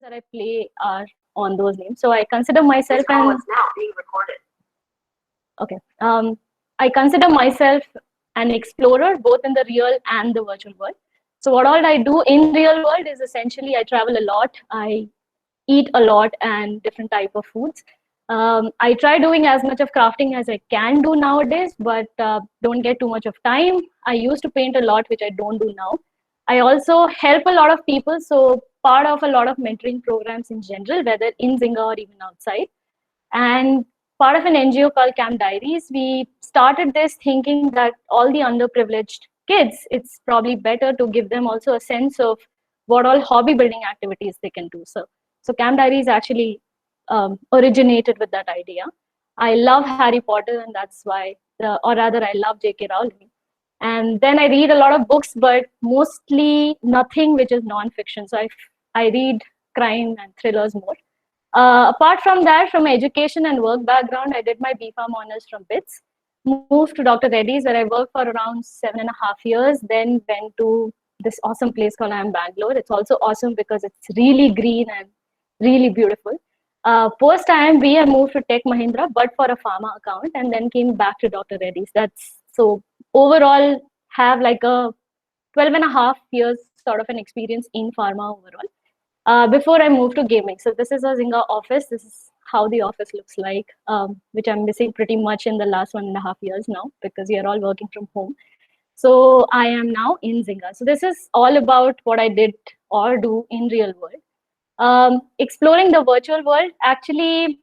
that I play are on those games. So I consider myself This call is now being recorded. okay. I consider myself an explorer both in the real and the virtual world. So what all I do in real world is essentially I travel a lot. I eat a lot and different type of foods. I try doing as much of crafting as I can do nowadays, but don't get too much of time. I used to paint a lot, which I don't do now. I also help a lot of people, so part of a lot of mentoring programs in general, whether in Zynga or even outside. And part of an NGO called Camp Diaries, we started this thinking that all the underprivileged kids, it's probably better to give them also a sense of what all hobby building activities they can do. So Camp Diaries actually originated with that idea. I love Harry Potter, and that's why, or rather, I love J.K. Rowling. And then I read a lot of books, but mostly nothing which is non-fiction. So I read crime and thrillers more. Apart from that, from education and work background, I did my BPharm honors from BITS, moved to Dr. Reddy's where I worked for around 7.5 years, then went to this awesome place called IIM Bangalore. It's also awesome because it's really green and really beautiful. Post IIMB, I moved to Tech Mahindra, but for a pharma account, and then came back to Dr. Reddy's. That's so overall have like a 12.5 years sort of an experience in pharma overall. Before I moved to gaming. So this is a Zynga office. This is how the office looks like, which I'm missing pretty much in the last 1.5 years now because we are all working from home. So I am now in Zynga. So this is all about what I did or do in real world. Exploring the virtual world, actually,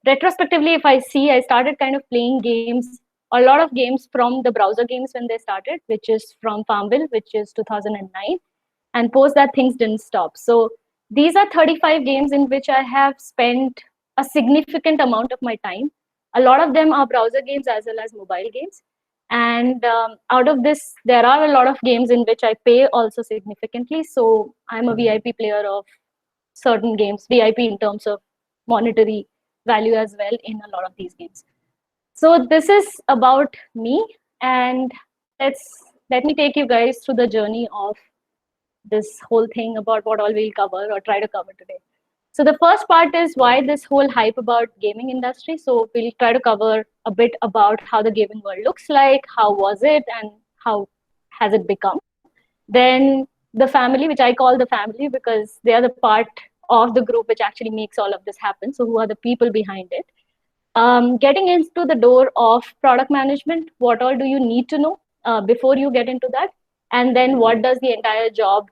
retrospectively, if I see, I started kind of playing games, a lot of games from the browser games when they started, which is from Farmville, which is 2009. And post that, things didn't stop. So these are 35 games in which I have spent a significant amount of my time. A lot of them are browser games as well as mobile games. And out of this, there are a lot of games in which I pay also significantly. So I'm a VIP player of certain games, VIP in terms of monetary value as well in a lot of these games. So this is about me, and let me take you guys through the journey of this whole thing about what all we'll cover or try to cover today. So the first part is why this whole hype about gaming industry. So we'll try to cover a bit about how the gaming world looks like, how was it, and how has it become. Then the family, which I call the family because they are the part of the group which actually makes all of this happen. So who are the people behind it? Getting into the door of product management, what all do you need to know before you get into that? And then what does the entire job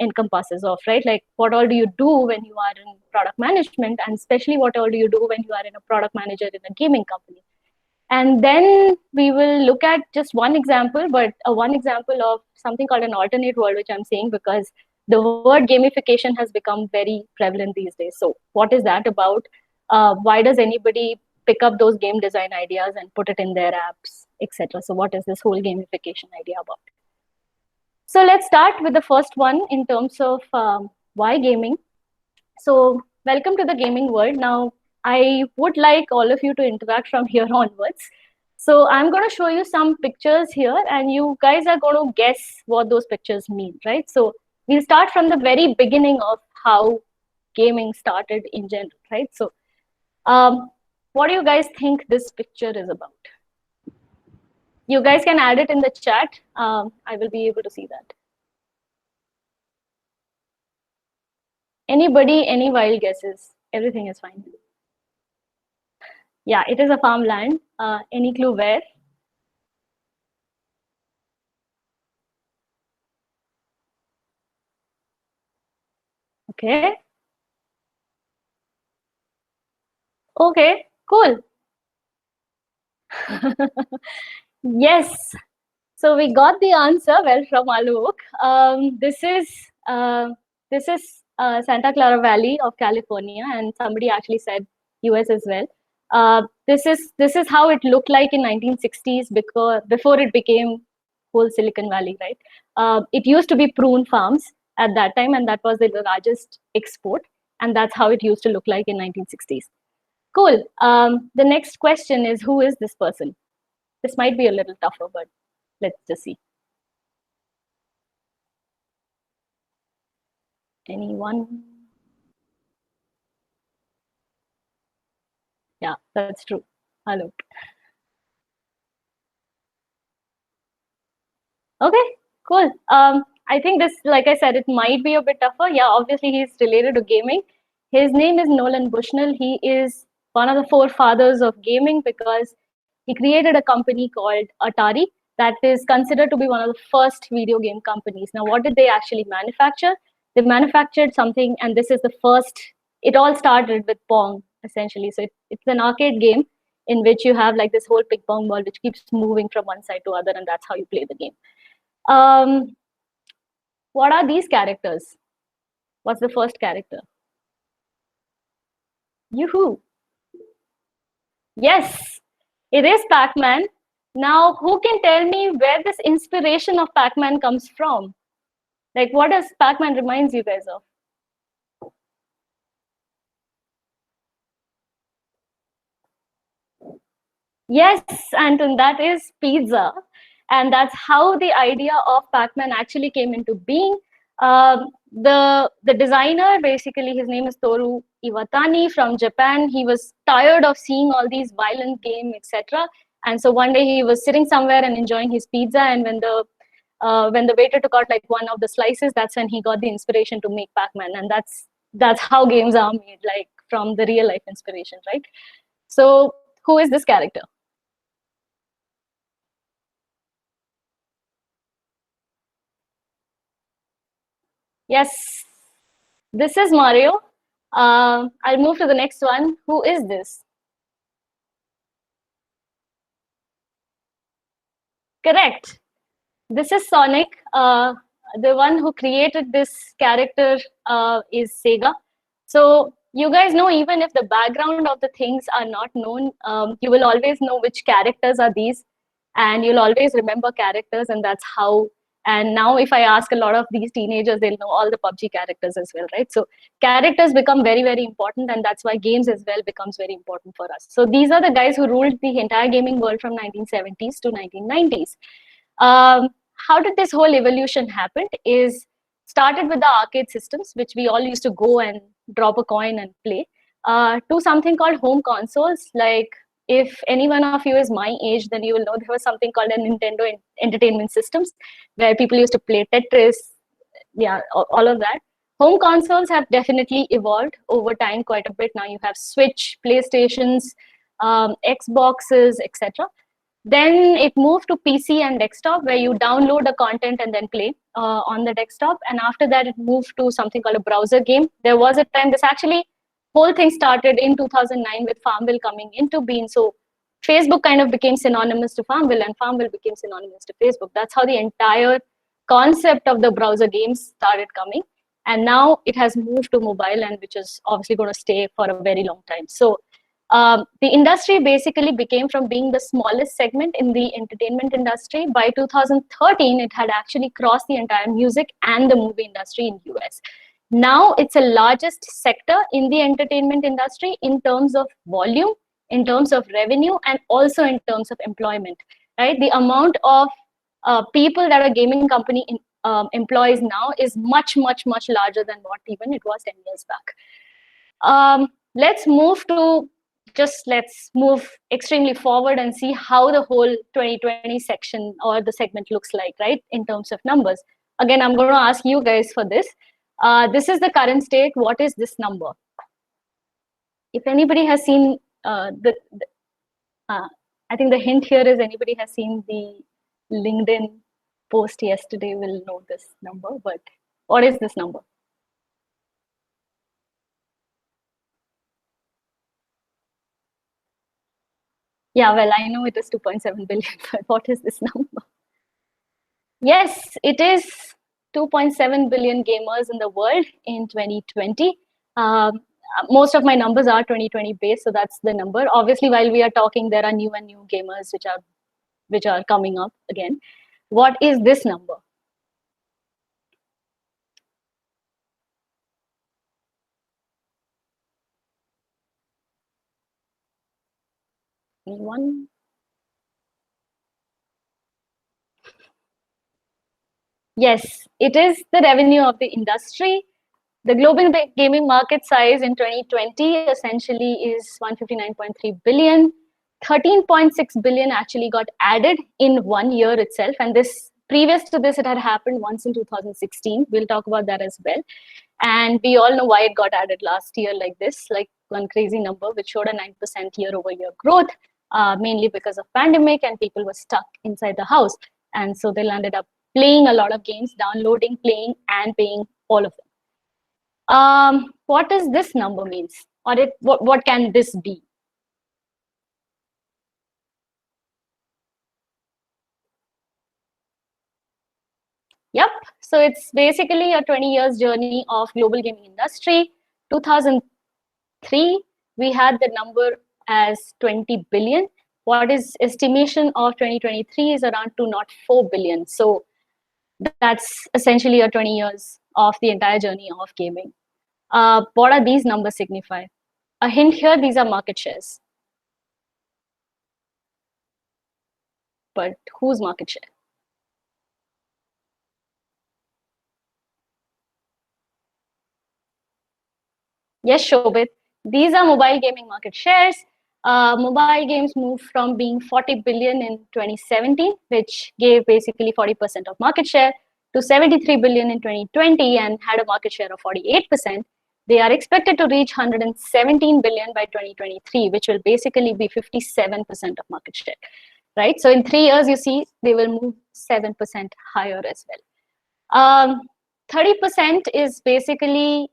encompasses of, right? Like what all do you do when you are in product management, and especially what all do you do when you are in a product manager in a gaming company? And then we will look at just one example, but one example of something called an alternate world, which I'm saying because the word gamification has become very prevalent these days. So what is that about? Why does anybody pick up those game design ideas and put it in their apps, etc.? So what is this whole gamification idea about? So let's start with the first one in terms of why gaming. So welcome to the gaming world. Now, I would like all of you to interact from here onwards. So I'm going to show you some pictures here, and you guys are going to guess what those pictures mean, right? So we'll start from the very beginning of how gaming started in general, right? So what do you guys think this picture is about? You guys can add it in the chat. I will be able to see that. Anybody, any wild guesses? Everything is fine. Yeah, it is a farmland. Any clue where? Okay. Okay, cool. Yes. So we got the answer well from Alok. This is Santa Clara Valley of California, and somebody actually said US as well. This is how it looked like in 1960s before it became whole Silicon Valley, right? It used to be prune farms at that time, and that was the largest export, and that's how it used to look like in 1960s. Cool. The next question is, who is this person? This might be a little tougher, but let's just see. Anyone? Yeah, that's true. Hello. Okay, cool. I think this, like I said, it might be a bit tougher. Yeah, obviously he's related to gaming. His name is Nolan Bushnell. He is one of the forefathers of gaming because he created a company called Atari that is considered to be one of the first video game companies. Now, what did they actually manufacture? They manufactured something, and this is the first. It all started with Pong, essentially. So it's an arcade game in which you have like this whole ping pong ball which keeps moving from one side to other, and that's how you play the game. Um, what are these characters? What's the first character? Yoo-hoo. Yes, it is Pac-Man. Now, who can tell me where this inspiration of Pac-Man comes from? Like, what does Pac-Man reminds you guys of? Yes, Anton, that is pizza. And that's how the idea of Pac-Man actually came into being. The designer, basically, his name is Toru Iwatani from Japan. He was tired of seeing all these violent games, etc. And so one day he was sitting somewhere and enjoying his pizza. And when the waiter took out like one of the slices, that's when he got the inspiration to make Pac-Man. And that's how games are made, like from the real life inspiration, right? So who is this character? Yes, this is Mario. I'll move to the next one. Who is this? Correct. This is Sonic. The one who created this character is Sega. So you guys know, even if the background of the things are not known, you will always know which characters are these, and you'll always remember characters, and that's how. And now, if I ask a lot of these teenagers, they'll know all the PUBG characters as well, right? So characters become very, very important, and that's why games as well becomes very important for us. So these are the guys who ruled the entire gaming world from 1970s to 1990s. Um, how did this whole evolution happen? Is started with the arcade systems, which we all used to go and drop a coin and play, to something called home consoles. Like, if any one of you is my age, then you will know there was something called a Nintendo Entertainment Systems, where people used to play Tetris, yeah, all of that. Home consoles have definitely evolved over time quite a bit. Now you have Switch, PlayStations, Xboxes, etc. Then it moved to PC and desktop, where you download the content and then play on the desktop. And after that, it moved to something called a browser game. There was a time, this actually whole thing started in 2009 with Farmville coming into being. So Facebook kind of became synonymous to Farmville, and Farmville became synonymous to Facebook. That's how the entire concept of the browser games started coming. And now it has moved to mobile, and which is obviously going to stay for a very long time. So the industry basically became from being the smallest segment in the entertainment industry. By 2013, it had actually crossed the entire music and the movie industry in US. Now it's the largest sector in the entertainment industry in terms of volume, in terms of revenue, and also in terms of employment. Right, the amount of people that a gaming company employs now is much, much, much larger than what even it was 10 years back. Let's move to let's move extremely forward and see how the whole 2020 section or the segment looks like, right, in terms of numbers. Again, I'm going to ask you guys for this. This is the current state. What is this number? If anybody has seen I think the hint here is anybody has seen the LinkedIn post yesterday will know this number. But what is this number? Yeah, well, I know it is 2.7 billion, but what is this number? Yes, it is 2.7 billion gamers in the world in 2020. Most of my numbers are 2020 based, so that's the number. Obviously, while we are talking, there are new and new gamers which are coming up again. What is this number? Anyone? Yes, it is the revenue of the industry. The global gaming market size in 2020 essentially is 159.3 billion. 13.6 billion actually got added in 1 year itself. And this, previous to this, it had happened once in 2016. We'll talk about that as well. And we all know why it got added last year like this, like one crazy number, which showed a 9% year-over-year growth, mainly because of pandemic and people were stuck inside the house. And so they landed up playing a lot of games, downloading, playing, and paying all of them. What does this number means? Or what can this be? Yep, so it's basically a 20 years journey of global gaming industry. 2003, we had the number as 20 billion. What is estimation of 2023 is around 204 billion. So that's essentially a 20 years of the entire journey of gaming. What are these numbers signify? A hint here, these are market shares. But whose market share? Yes, Shobit. These are mobile gaming market shares. Mobile games moved from being 40 billion in 2017, which gave basically 40% of market share, to 73 billion in 2020 and had a market share of 48%. They are expected to reach 117 billion by 2023, which will basically be 57% of market share, right? So in 3 years, you see, they will move 7% higher as well. 30% is basically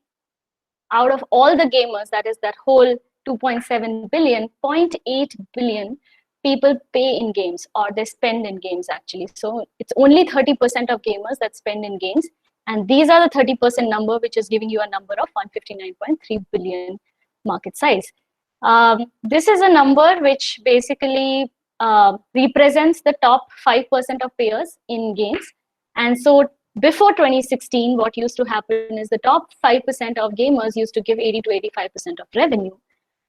out of all the gamers, that is that whole 2.7 billion, 0.8 billion people pay in games, or they spend in games actually. So it's only 30% of gamers that spend in games. And these are the 30% number, which is giving you a number of 159.3 billion market size. This is a number which basically represents the top 5% of players in games. And so before 2016, what used to happen is the top 5% of gamers used to give 80 to 85% of revenue.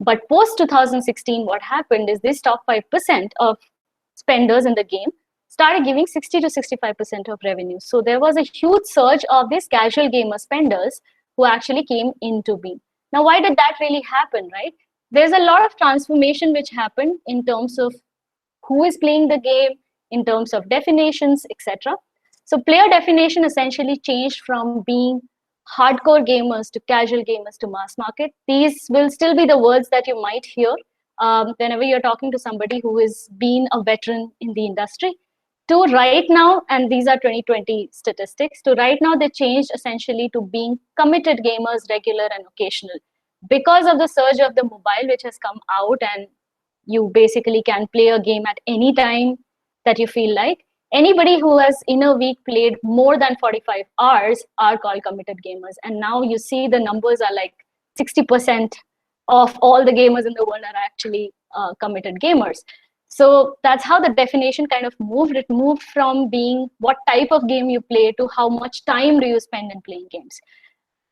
But post 2016, what happened is this top 5% of spenders in the game started giving 60 to 65% of revenue. So there was a huge surge of these casual gamer spenders who actually came into being. Now, why did that really happen, right? There's a lot of transformation which happened in terms of who is playing the game, in terms of definitions, etc. So player definition essentially changed from being hardcore gamers to casual gamers to mass market. These will still be the words that you might hear whenever you're talking to somebody who has been a veteran in the industry. To right now, and these are 2020 statistics, to right now they changed essentially to being committed gamers, regular and occasional. Because of the surge of the mobile which has come out, and you basically can play a game at any time that you feel like. Anybody who has in a week played more than 45 hours are called committed gamers. And now you see the numbers are like 60% of all the gamers in the world are actually committed gamers. So that's how the definition kind of moved. It moved from being what type of game you play to how much time do you spend in playing games.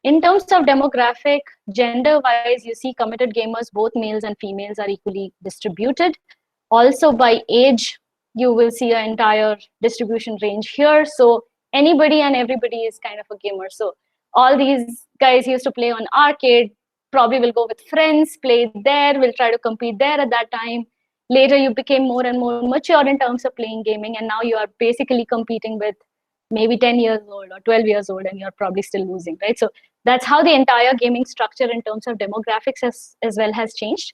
In terms of demographic, gender-wise, you see committed gamers, both males and females are equally distributed. Also by age, you will see an entire distribution range here. So anybody and everybody is kind of a gamer. So all these guys used to play on arcade, probably will go with friends, play there, will try to compete there at that time. Later, you became more and more mature in terms of playing gaming, and now you are basically competing with maybe 10 years old or 12 years old, and you're probably still losing, right? So that's how the entire gaming structure in terms of demographics as well has changed.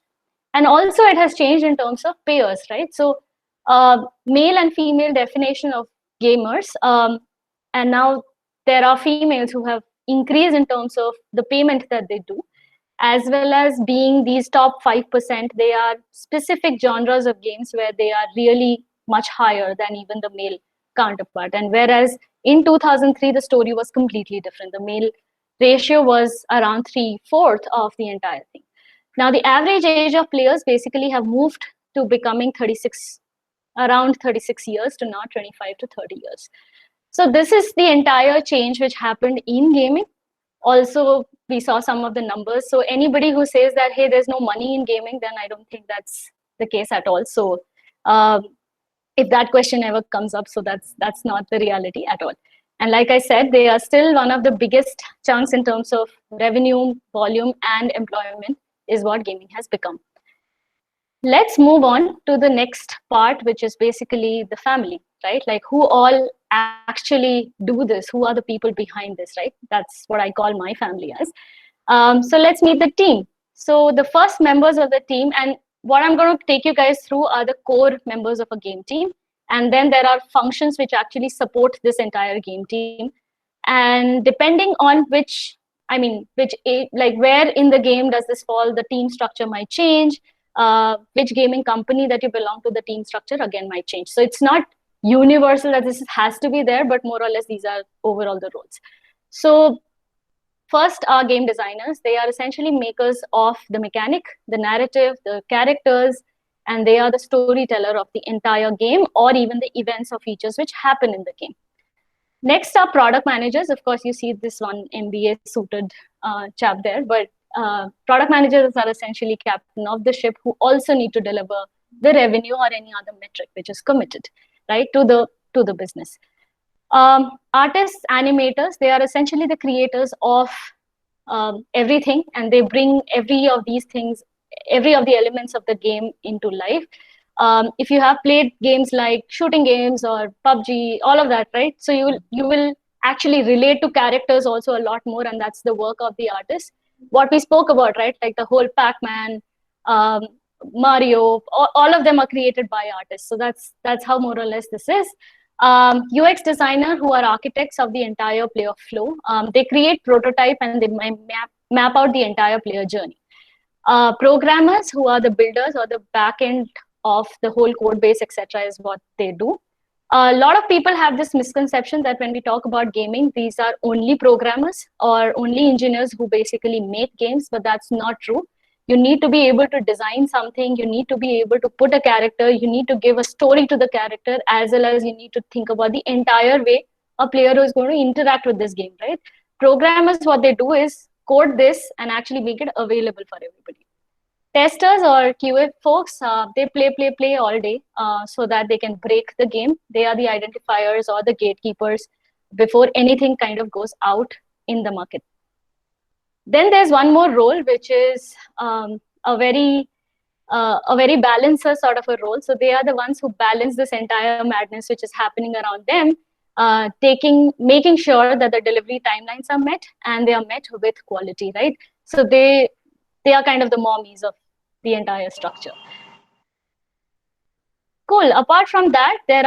And also it has changed in terms of payers, right? So male and female definition of gamers, and now there are females who have increased in terms of the payment that they do, as well as being these top 5%, they are specific genres of games where they are really much higher than even the male counterpart. And whereas in 2003, the story was completely different. The male ratio was around 3/4 of the entire thing. Now, the average age of players basically have moved to becoming 36, around 36 years to now 25 to 30 years. So this is the entire change which happened in gaming. Also, we saw some of the numbers. So anybody who says that, hey, there's no money in gaming, then I don't think that's the case at all. So if that question ever comes up, so that's not the reality at all. And like I said, they are still one of the biggest chunks in terms of revenue, volume, and employment is what gaming has become. Let's move on to the next part, which is basically the family, right? Like who all actually do this? Who are the people behind this, right? That's what I call my family as. So let's meet the team. So the first members of the team, and what I'm going to take you guys through are the core members of a game team. And then there are functions which actually support this entire game team. And depending on like where in the game does this fall, the team structure might change. Which gaming company that you belong to, the team structure again might change. So it's not universal that this has to be there, but more or less these are overall the roles. So first are game designers. They are essentially makers of the mechanic, the narrative, the characters, and they are the storyteller of the entire game or even the events or features which happen in the game. Next are product managers. Of course, you see this one MBA suited chap there, but product managers are essentially captain of the ship who also need to deliver the revenue or any other metric which is committed, right, to the business. Artists, animators, they are essentially the creators of everything, and they bring every of these things, every of the elements of the game into life. If you have played games like shooting games or PUBG, all of that, right? So you will actually relate to characters also a lot more, and that's the work of the artist. What we spoke about, right? Like the whole Pac-Man, um, Mario, all of them are created by artists. So that's how more or less this is. UX designer, who are architects of the entire player flow. They create prototype and they map out the entire player journey. Programmers, who are the builders or the back end of the whole code base, etc., is what they do. A lot of people have this misconception that when we talk about gaming, these are only programmers or only engineers who basically make games, but that's not true. You need to be able to design something, you need to be able to put a character, you need to give a story to the character, as well as you need to think about the entire way a player is going to interact with this game, right? Programmers, what they do is code this and actually make it available for everybody. Testers or QA folks, they play all day so that they can break the game. They are the identifiers or the gatekeepers before anything kind of goes out in the market. Then there's one more role, which is a very balancer sort of a role. So they are the ones who balance this entire madness which is happening around them, making sure that the delivery timelines are met and they are met with quality, right? So they are kind of the mommies of the entire structure. Cool. Apart from that, there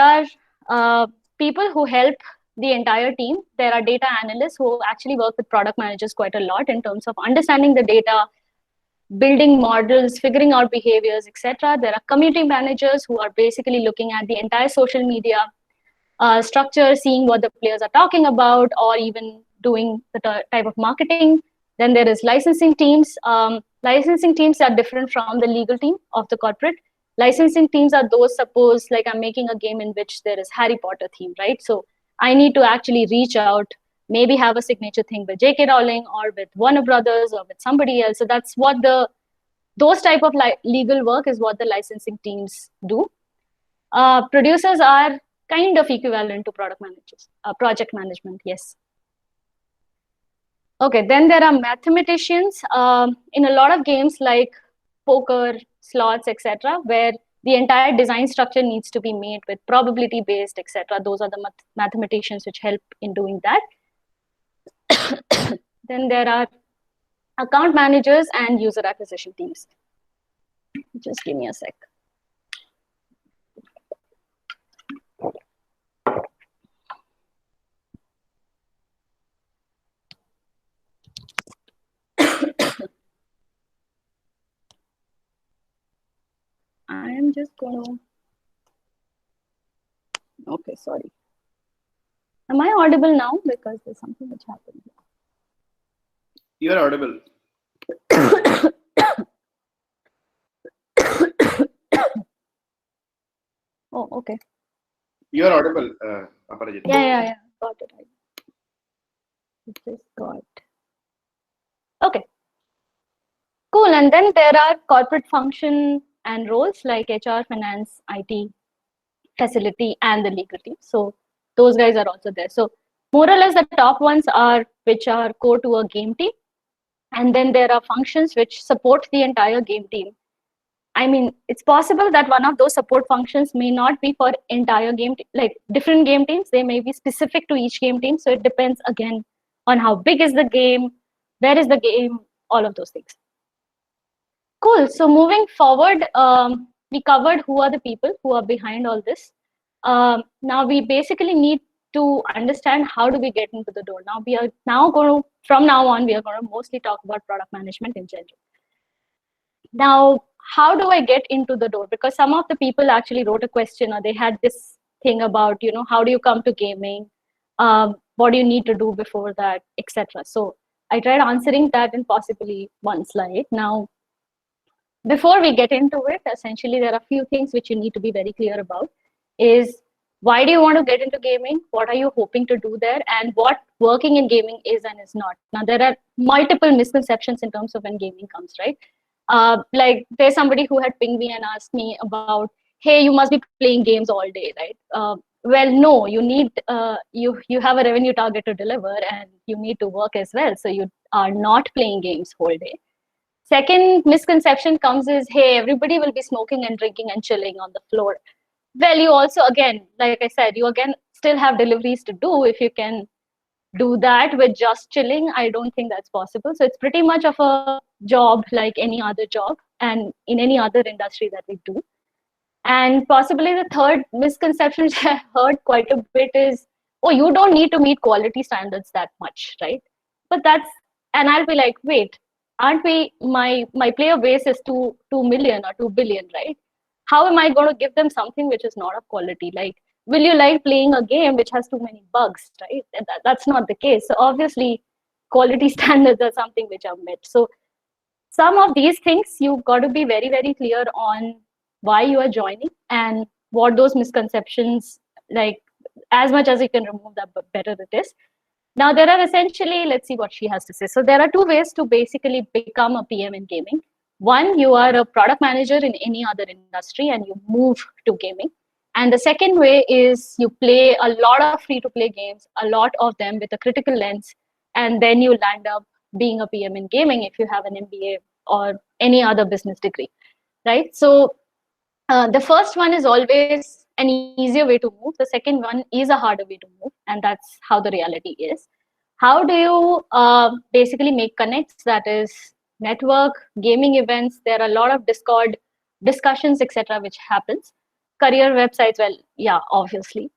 are people who help the entire team. There are data analysts who actually work with product managers quite a lot in terms of understanding the data, building models, figuring out behaviors, etc. There are community managers who are basically looking at the entire social media structure, seeing what the players are talking about, or even doing the type of marketing. Then there is licensing teams. Licensing teams are different from the legal team of the corporate. Licensing teams are those, suppose like I'm making a game in which there is Harry Potter theme, right? So I need to actually reach out, maybe have a signature thing with J.K. Rowling or with Warner Brothers or with somebody else. So that's what those type of legal work is what the licensing teams do. Producers are kind of equivalent to product managers, project management, yes. Okay, then there are mathematicians in a lot of games like poker, slots, etc., where the entire design structure needs to be made with probability based, etc. Those are the mathematicians which help in doing that. Then there are account managers and user acquisition teams. Just give me a sec. I am just going to... Okay, sorry. Am I audible now? Because there's something which happened. You are audible. Oh, okay. You are audible, Aparajit. Yeah. Got it. I just got. Okay. Cool. And then there are corporate function and roles like HR, finance, IT, facility, and the legal team. So those guys are also there. So more or less the top ones are which are core to a game team. And then there are functions which support the entire game team. I mean, it's possible that one of those support functions may not be for entire game, like different game teams. They may be specific to each game team. So it depends again on how big is the game, where is the game, all of those things. Cool. So moving forward, we covered who are the people who are behind all this. Now we basically need to understand how do we get into the door. Now we are now going to, from now on, we are going to mostly talk about product management in general. Now, how do I get into the door? Because some of the people actually wrote a question, or they had this thing about, you know, how do you come to gaming? What do you need to do before that, etc. So I tried answering that in possibly one slide. Now, before we get into it, essentially there are a few things which you need to be very clear about. Is why do you want to get into gaming? What are you hoping to do there? And what working in gaming is and is not. Now, there are multiple misconceptions in terms of when gaming comes, right? Like there's somebody who had pinged me and asked me about, hey, you must be playing games all day, right? Well, no, you need, you have a revenue target to deliver and you need to work as well. So you are not playing games whole day. Second misconception comes is, hey, everybody will be smoking and drinking and chilling on the floor. Well, you also, again, like I said, you again still have deliveries to do. If you can do that with just chilling, I don't think that's possible. So it's pretty much of a job like any other job and in any other industry that we do. And possibly the third misconception which I heard quite a bit is, oh, you don't need to meet quality standards that much, right? But that's, and I'll be like, wait, aren't we, my player base is 2 million or 2 billion, right? How am I going to give them something which is not of quality? Like, will you like playing a game which has too many bugs, right? That's not the case. So obviously, quality standards are something which are met. So some of these things, you've got to be very, very clear on why you are joining and what those misconceptions, like as much as you can remove that, but better it is. Now, there are essentially, let's see what she has to say. So there are two ways to basically become a PM in gaming. One, you are a product manager in any other industry and you move to gaming. And the second way is you play a lot of free-to-play games, a lot of them with a critical lens, and then you land up being a PM in gaming if you have an MBA or any other business degree, right? So the first one is always an easier way to move. The second one is a harder way to move, and that's how the reality is. How do you basically make connects? That is network, gaming events. There are a lot of Discord discussions, etc., which happens. Career websites, well, yeah, obviously.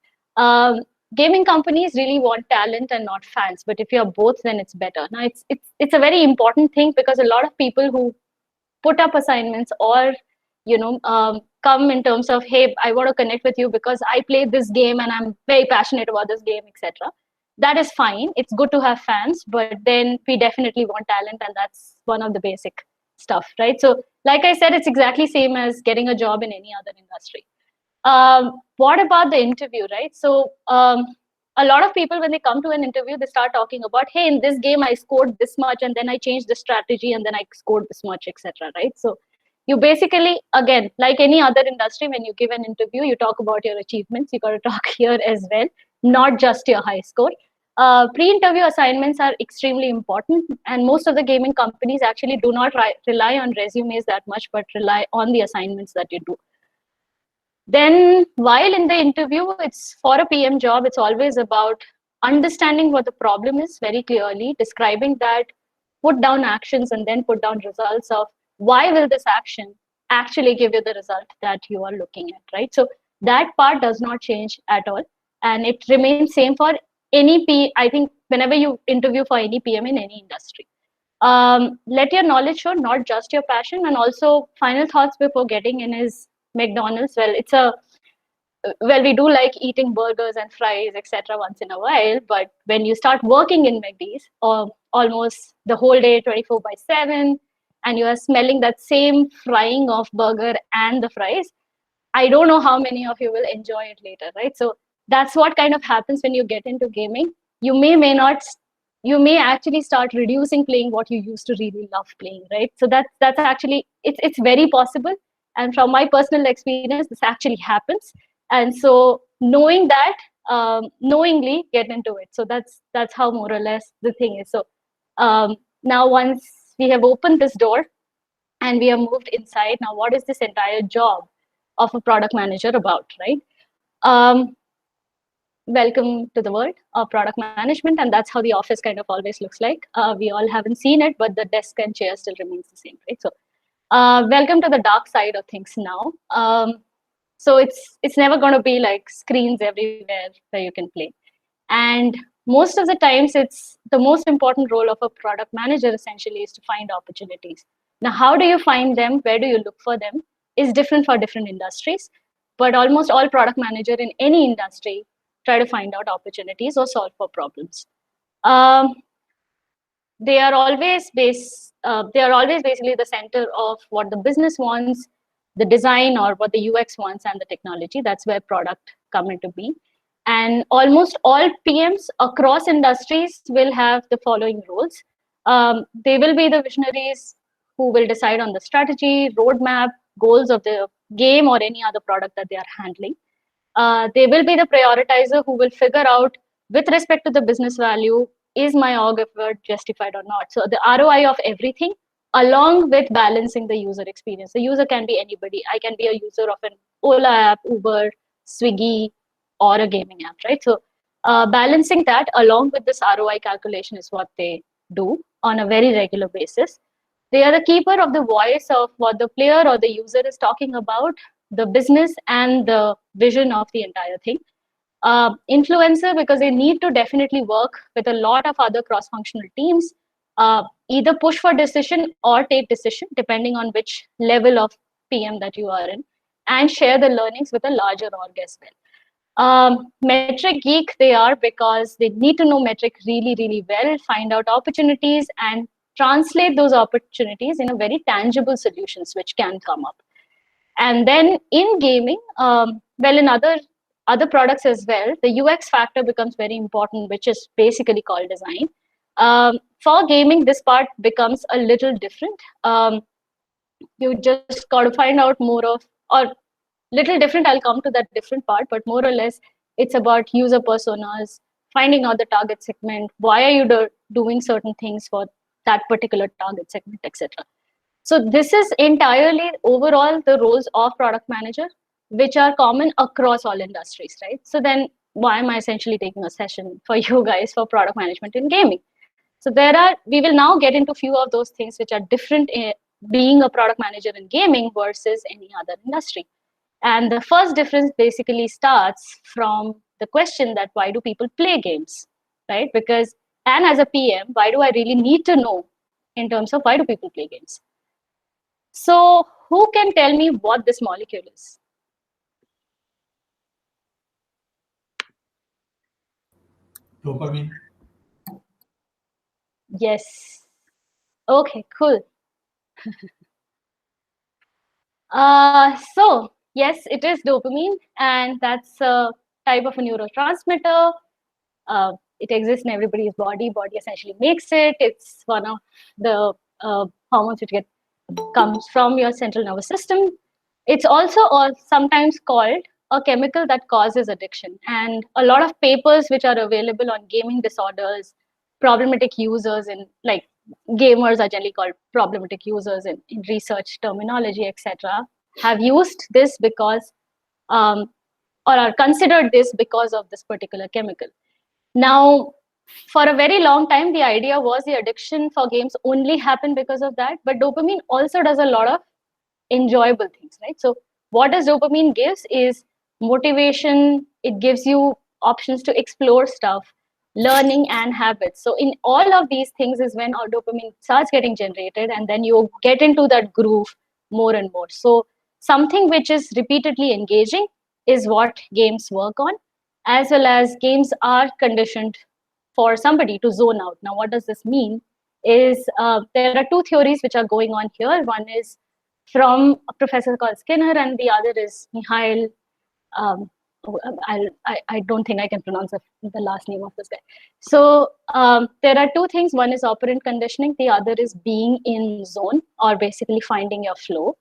Gaming companies really want talent and not fans, but if you're both, then it's better. Now, it's a very important thing because a lot of people who put up assignments or come in terms of, hey, I want to connect with you because I play this game and I'm very passionate about this game, etc. That is fine. It's good to have fans, but then we definitely want talent, and that's one of the basic stuff, right? So like I said, it's exactly same as getting a job in any other industry. What about the interview, right? So a lot of people, when they come to an interview, they start talking about, hey, in this game I scored this much and then I changed the strategy and then I scored this much, etc., right? So you basically, again, like any other industry, when you give an interview, you talk about your achievements. You got to talk here as well, not just your high score. Pre-interview assignments are extremely important, and most of the gaming companies actually do not rely on resumes that much, but rely on the assignments that you do. Then while in the interview, it's for a PM job, it's always about understanding what the problem is very clearly, describing that, put down actions, and then put down results of why will this action actually give you the result that you are looking at, right? So that part does not change at all. And it remains same for any I think whenever you interview for any PM in any industry. Let your knowledge show, not just your passion. And also, final thoughts before getting in is McDonald's. Well, we do like eating burgers and fries, etc. once in a while, but when you start working in McD's almost the whole day, 24/7, and you are smelling that same frying of burger and the fries, I don't know how many of you will enjoy it later, right? So that's what kind of happens when you get into gaming. You may actually start reducing playing what you used to really love playing, right? So that's actually, it's very possible. And from my personal experience, this actually happens. And so knowing that, knowingly get into it. So that's how more or less the thing is. So now once we have opened this door and we are moved inside, now what is this entire job of a product manager about, right? Welcome to the world of product management, and that's how the office kind of always looks like. We all haven't seen it, but the desk and chair still remains the same, right? So welcome to the dark side of things now. So it's never going to be like screens everywhere where you can play. And most of the times, it's the most important role of a product manager essentially is to find opportunities. Now, how do you find them? Where do you look for them? Is different for different industries, but almost all product manager in any industry try to find out opportunities or solve for problems. Um, they are always basically the center of what the business wants, the design or what the UX wants, and the technology. That's where product come into being. And almost all PMs across industries will have the following roles. They will be the visionaries who will decide on the strategy, roadmap, goals of the game or any other product that they are handling. They will be the prioritizer who will figure out, with respect to the business value, is my org effort justified or not? So the ROI of everything, along with balancing the user experience. The user can be anybody. I can be a user of an Ola app, Uber, Swiggy, or a gaming app, right? So balancing that along with this ROI calculation is what they do on a very regular basis. They are the keeper of the voice of what the player or the user is talking about, the business and the vision of the entire thing. Influencer, because they need to definitely work with a lot of other cross-functional teams, either push for decision or take decision, depending on which level of PM that you are in, and share the learnings with a larger org as well. Metric geek they are because they need to know metric really, really well, find out opportunities and translate those opportunities in a very tangible solutions which can come up. And then in gaming, well, in other products as well, the UX factor becomes very important, which is basically called design. For gaming, this part becomes a little different. You just got to find out more of, or little different, I'll come to that different part, but more or less, it's about user personas, finding out the target segment, why are you doing certain things for that particular target segment, etc. So this is entirely overall the roles of product manager, which are common across all industries, right? So then why am I essentially taking a session for you guys for product management in gaming? So we will now get into a few of those things which are different in being a product manager in gaming versus any other industry. And the first difference basically starts from the question that why do people play games, right? Because, and as a PM, why do I really need to know in terms of why do people play games? So who can tell me what this molecule is? Dopamine. Yes. Okay, cool. So yes, it is dopamine, and that's a type of a neurotransmitter. It exists in everybody's body. Body essentially makes it. It's one of the hormones which comes from your central nervous system. It's also sometimes called a chemical that causes addiction. And a lot of papers which are available on gaming disorders, problematic users, and like gamers are generally called problematic users in research terminology, etc., have used this because or are considered this because of this particular chemical. Now, for a very long time, the idea was the addiction for games only happened because of that, but dopamine also does a lot of enjoyable things, right? So what does dopamine gives is motivation. It gives you options to explore stuff, learning and habits. So in all of these things is when our dopamine starts getting generated, and then you get into that groove more and more. So something which is repeatedly engaging is what games work on, as well as games are conditioned for somebody to zone out. Now, what does this mean? Is there are two theories which are going on here. One is from a professor called Skinner, and the other is Mihail. I don't think I can pronounce the last name of this guy. So there are two things. One is operant conditioning. The other is being in zone, or basically finding your flow.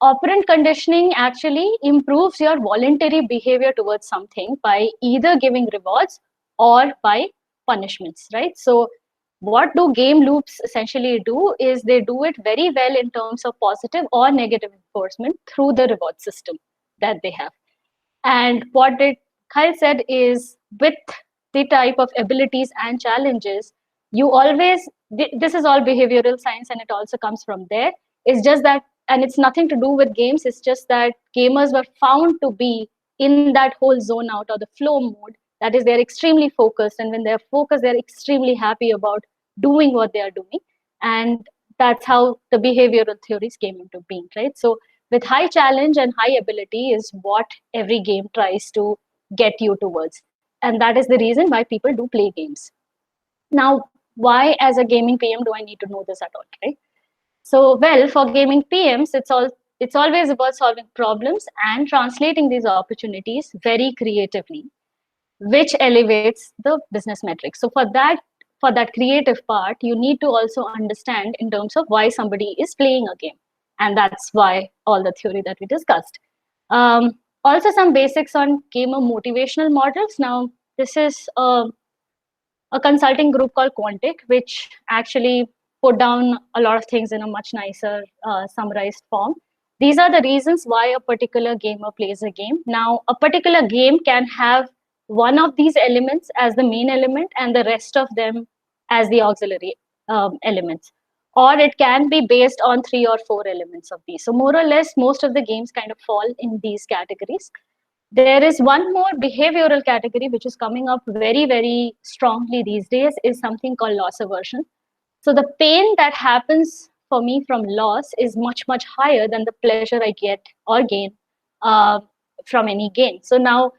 operant conditioning actually improves your voluntary behavior towards something by either giving rewards or by punishments, right? So what do game loops essentially do is they do it very well in terms of positive or negative enforcement through the reward system that they have. And what did Kyle said is with the type of abilities and challenges, you always, this is all behavioral science and it also comes from there. It's just that, and it's nothing to do with games, it's just that gamers were found to be in that whole zone out or the flow mode. That is, they're extremely focused. And when they're focused, they're extremely happy about doing what they are doing. And that's how the behavioral theories came into being, right? So with high challenge and high ability is what every game tries to get you towards. And that is the reason why people do play games. Now, why as a gaming PM do I need to know this at all, right? So, well, for gaming PMs, it's always about solving problems and translating these opportunities very creatively, which elevates the business metrics. So for that creative part, you need to also understand in terms of why somebody is playing a game. And that's why all the theory that we discussed. Also some basics on gamer motivational models. Now, this is a consulting group called Quantic, which actually put down a lot of things in a much nicer summarized form. These are the reasons why a particular gamer plays a game. Now, a particular game can have one of these elements as the main element and the rest of them as the auxiliary elements. Or it can be based on 3 or 4 elements of these. So more or less, most of the games kind of fall in these categories. There is one more behavioral category which is coming up very, very strongly these days is something called loss aversion. So the pain that happens for me from loss is much, much higher than the pleasure I get or gain from any gain. So now,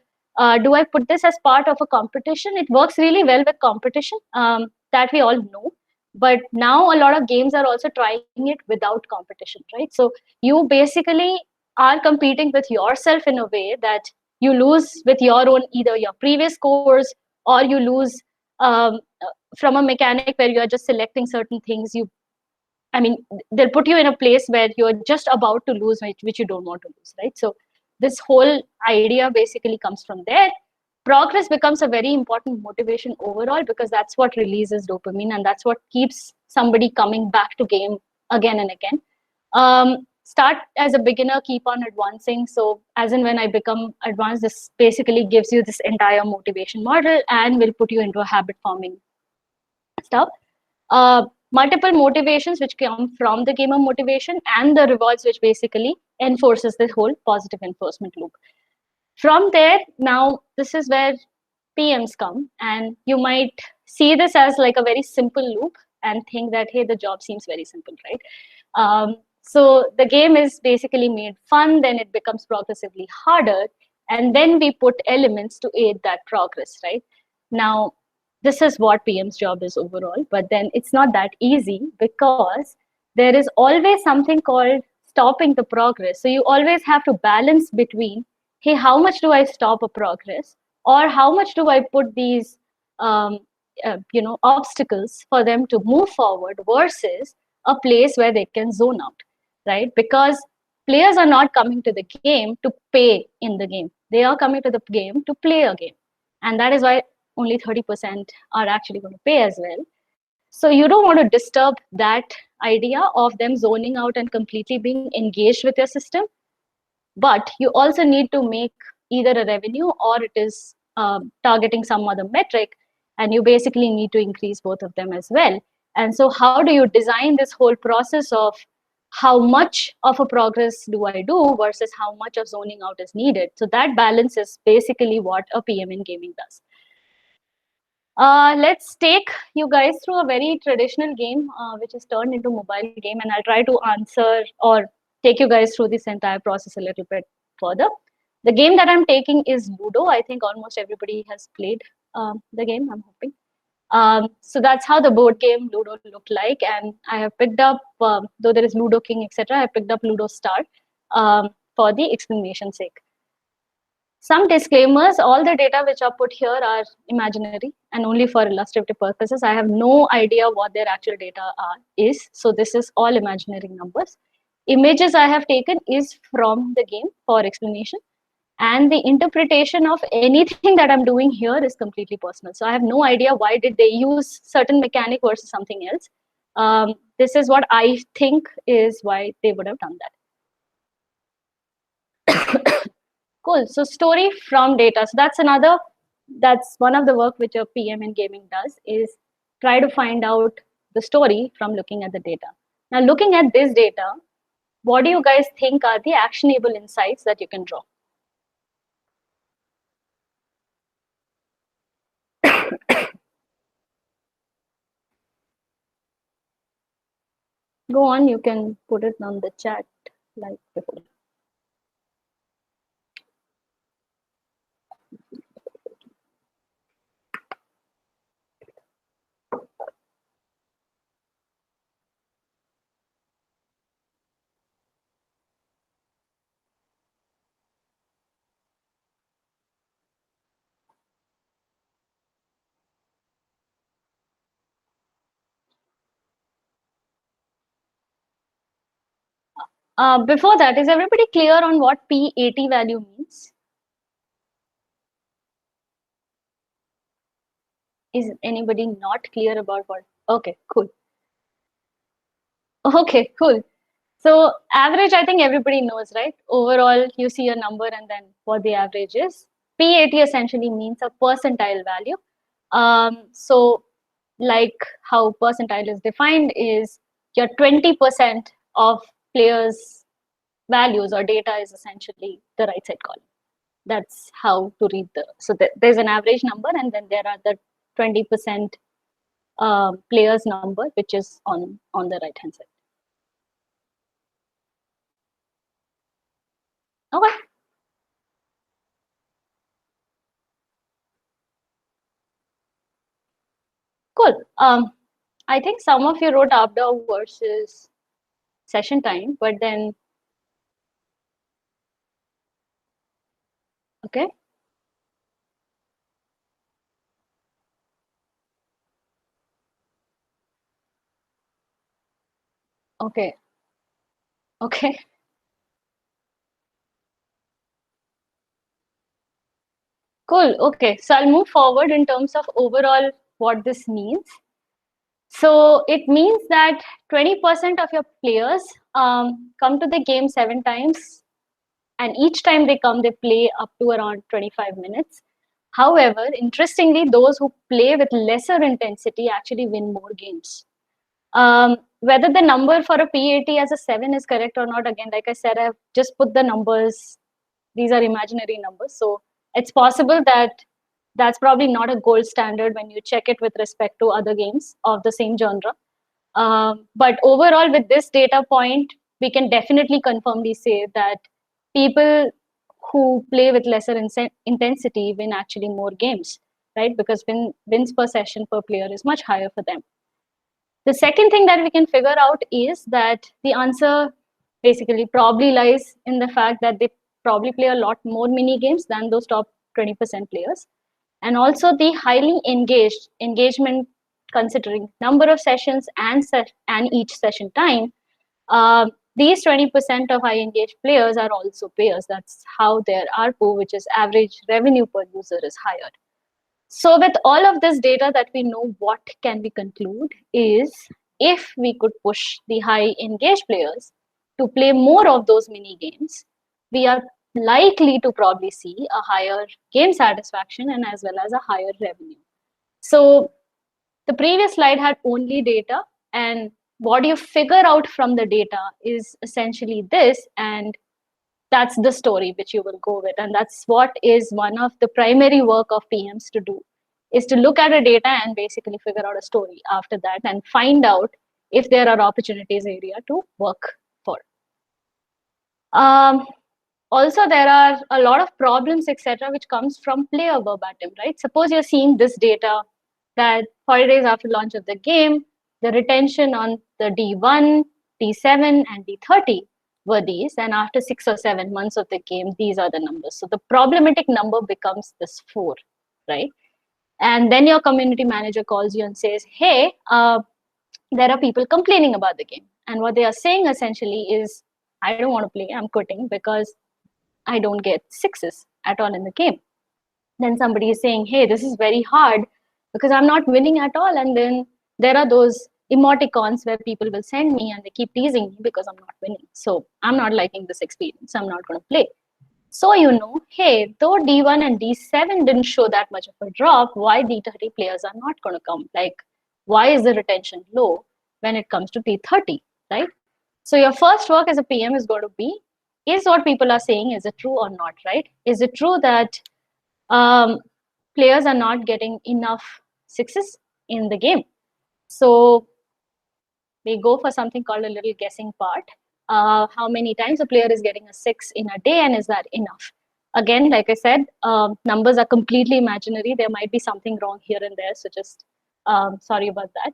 do I put this as part of a competition? It works really well with competition that we all know. But now a lot of games are also trying it without competition, right? So you basically are competing with yourself in a way that you lose with your own, either your previous scores or you lose from a mechanic where you are just selecting certain things. They'll put you in a place where you're just about to lose, which you don't want to lose, right? So this whole idea basically comes from there. Progress becomes a very important motivation overall because that's what releases dopamine and that's what keeps somebody coming back to game again and again. Start as a beginner, keep on advancing. So as and when I become advanced, this basically gives you this entire motivation model and will put you into a habit forming stuff. Multiple motivations which come from the gamer motivation and the rewards which basically enforces this whole positive enforcement loop. From there, now this is where PMs come and you might see this as like a very simple loop and think that, hey, the job seems very simple, right? So the game is basically made fun, then it becomes progressively harder, and then we put elements to aid that progress, right? Now, this is what PM's job is overall, but then it's not that easy because there is always something called stopping the progress. So you always have to balance between, hey, how much do I stop a progress, or how much do I put these obstacles for them to move forward versus a place where they can zone out, right? Because players are not coming to the game to pay in the game. They are coming to the game to play a game. And that is why only 30% are actually going to pay as well. So you don't want to disturb that idea of them zoning out and completely being engaged with your system. But you also need to make either a revenue or it is targeting some other metric. And you basically need to increase both of them as well. And so how do you design this whole process of how much of a progress do I do versus how much of zoning out is needed? So that balance is basically what a PM in gaming does. Let's take you guys through a very traditional game, which is turned into mobile game, and I'll try to answer or take you guys through this entire process a little bit further. The game that I'm taking is Ludo. I think almost everybody has played the game, I'm hoping. So that's how the board game Ludo looked like, and I have picked up, though there is Ludo King, etc., I picked up Ludo Star for the explanation's sake. Some disclaimers, all the data which are put here are imaginary and only for illustrative purposes. I have no idea what their actual data is. So this is all imaginary numbers. images I have taken is from the game for explanation. And the interpretation of anything that I'm doing here is completely personal. So I have no idea why did they use certain mechanic versus something else. This is what I think is why they would have done that. Cool. So story from data. So that's one of the work which a PM in gaming does, is try to find out the story from looking at the data. Now, looking at this data, what do you guys think are the actionable insights that you can draw? Go on, you can put it on the chat like before. Before that, is everybody clear on what P80 value means? Is anybody not clear about what? Okay, cool. Okay, cool. So average, I think everybody knows, right? Overall, you see a number and then what the average is. P80 essentially means a percentile value. So like how percentile is defined is your 20% of players' values or data is essentially the right side column. That's how to read so there's an average number and then there are the 20% players number, which is on the right hand side. Okay. Cool. I think some of you wrote up down versus session time, but then, okay. Okay. Okay. Cool. Okay. So I'll move forward in terms of overall what this means. So it means that 20% of your players come to the game 7 times, and each time they come, they play up to around 25 minutes. However, interestingly, those who play with lesser intensity actually win more games. Whether the number for a P80 as a 7 is correct or not, again, like I said, I've just put the numbers. These are imaginary numbers. So it's possible that that's probably not a gold standard when you check it with respect to other games of the same genre. But overall, with this data point, we can definitely confirmly say that people who play with lesser intensity win actually more games, right? Because wins per session per player is much higher for them. The second thing that we can figure out is that the answer basically probably lies in the fact that they probably play a lot more mini games than those top 20% players. And also the highly engagement, considering number of sessions and each session time, these 20% of high engaged players are also payers. That's how their ARPU, which is average revenue per user, is higher. So with all of this data that we know, what can we conclude is if we could push the high engaged players to play more of those mini games, we are likely to probably see a higher game satisfaction and as well as a higher revenue. So the previous slide had only data, and what you figure out from the data is essentially this, and that's the story which you will go with. And that's what is one of the primary work of PMs to do, is to look at a data and basically figure out a story after that and find out if there are opportunities area to work for. Also, there are a lot of problems, etc., which comes from player verbatim, right? Suppose you're seeing this data that 40 days after launch of the game, the retention on the D1, D7, and D30 were these, and after 6 or 7 months of the game, these are the numbers. So the problematic number becomes this 4, right? And then your community manager calls you and says, hey, there are people complaining about the game. And what they are saying essentially is I don't want to play, I'm quitting because I don't get sixes at all in the game. Then somebody is saying, hey, this is very hard because I'm not winning at all. And then there are those emoticons where people will send me and they keep teasing me because I'm not winning. So I'm not liking this experience. I'm not going to play. So, hey, though D1 and D7 didn't show that much of a drop, why D30 players are not going to come? Like, why is the retention low when it comes to D30, right? So your first work as a PM is going to be, is what people are saying, is it true or not, right? Is it true that players are not getting enough sixes in the game? So we go for something called a little guessing part. How many times a player is getting a 6 in a day, and is that enough? Again, like I said, numbers are completely imaginary. There might be something wrong here and there, so just sorry about that.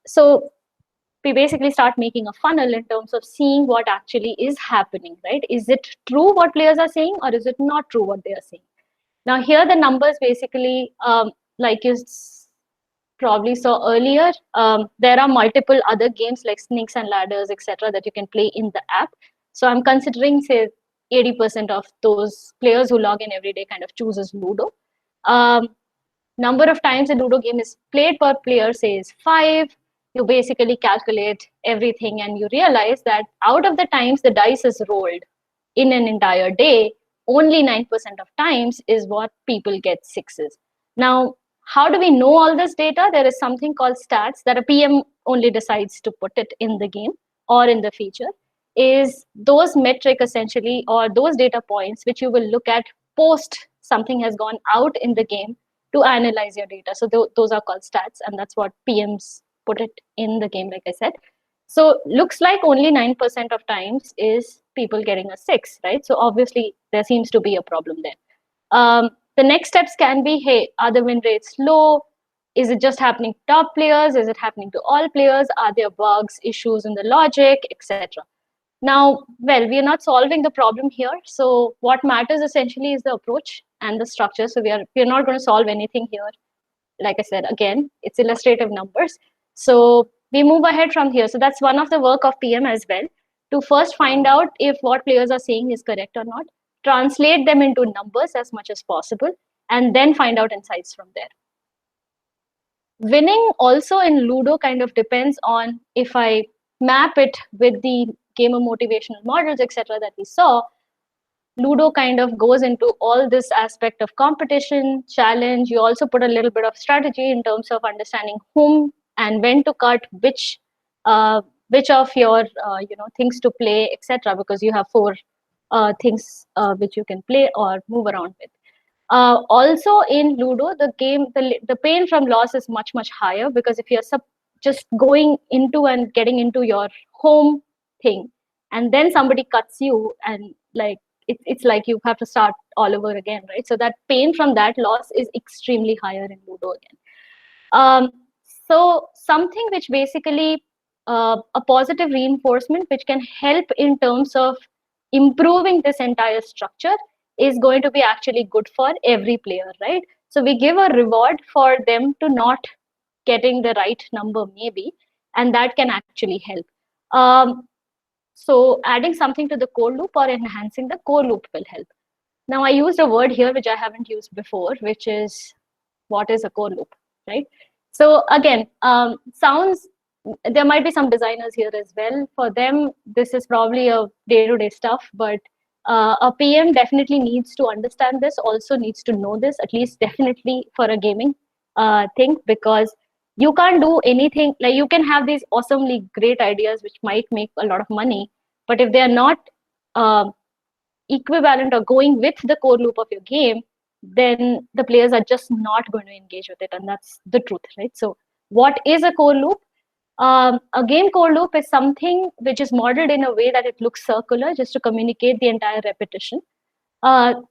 So we basically start making a funnel in terms of seeing what actually is happening, right? Is it true what players are saying, or is it not true what they are saying? Now here the numbers basically, like you probably saw earlier, there are multiple other games like Snakes and Ladders, etc., that you can play in the app. So I'm considering, say, 80% of those players who log in every day kind of chooses Ludo. Number of times a Ludo game is played per player, say, is 5. You basically calculate everything and you realize that out of the times the dice is rolled in an entire day, only 9% of times is what people get sixes. Now, how do we know all this data? There is something called stats that a PM only decides to put it in the game or in the feature. Is those metric essentially, or those data points which you will look at post something has gone out in the game to analyze your data. So those are called stats, and that's what PMs put it in the game, like I said. So looks like only 9% of times is people getting a 6, right? So obviously there seems to be a problem there. The next steps can be, hey, are the win rates low? Is it just happening to top players? Is it happening to all players? Are there bugs, issues in the logic, etc.? Now, well, we are not solving the problem here. So what matters essentially is the approach and the structure. So we are not going to solve anything here. Like I said, again, it's illustrative numbers. So we move ahead from here. So that's one of the work of PM as well, to first find out if what players are saying is correct or not, translate them into numbers as much as possible, and then find out insights from there. Winning also in Ludo kind of depends on, if I map it with the gamer motivational models, etc., that we saw, Ludo kind of goes into all this aspect of competition, challenge. You also put a little bit of strategy in terms of understanding whom and when to cut, which of your things to play, etc., because you have 4 things which you can play or move around with. Also in Ludo, the game, the pain from loss is much, much higher, because if you're just going into and getting into your home thing, and then somebody cuts you, and like it's like you have to start all over again, right? So that pain from that loss is extremely higher in Ludo again. So something which basically a positive reinforcement which can help in terms of improving this entire structure is going to be actually good for every player, right? So we give a reward for them to not getting the right number maybe, and that can actually help. So adding something to the core loop or enhancing the core loop will help. Now I used a word here which I haven't used before, which is, what is a core loop, right? So again, there might be some designers here as well. For them, this is probably a day-to-day stuff, but a PM definitely needs to understand this, also needs to know this, at least definitely for a gaming thing, because you can't do anything. Like, you can have these awesomely great ideas which might make a lot of money, but if they are not equivalent or going with the core loop of your game, then the players are just not going to engage with it, and that's the truth, right? So what is a core loop? A game core loop is something which is modeled in a way that it looks circular, just to communicate the entire repetition.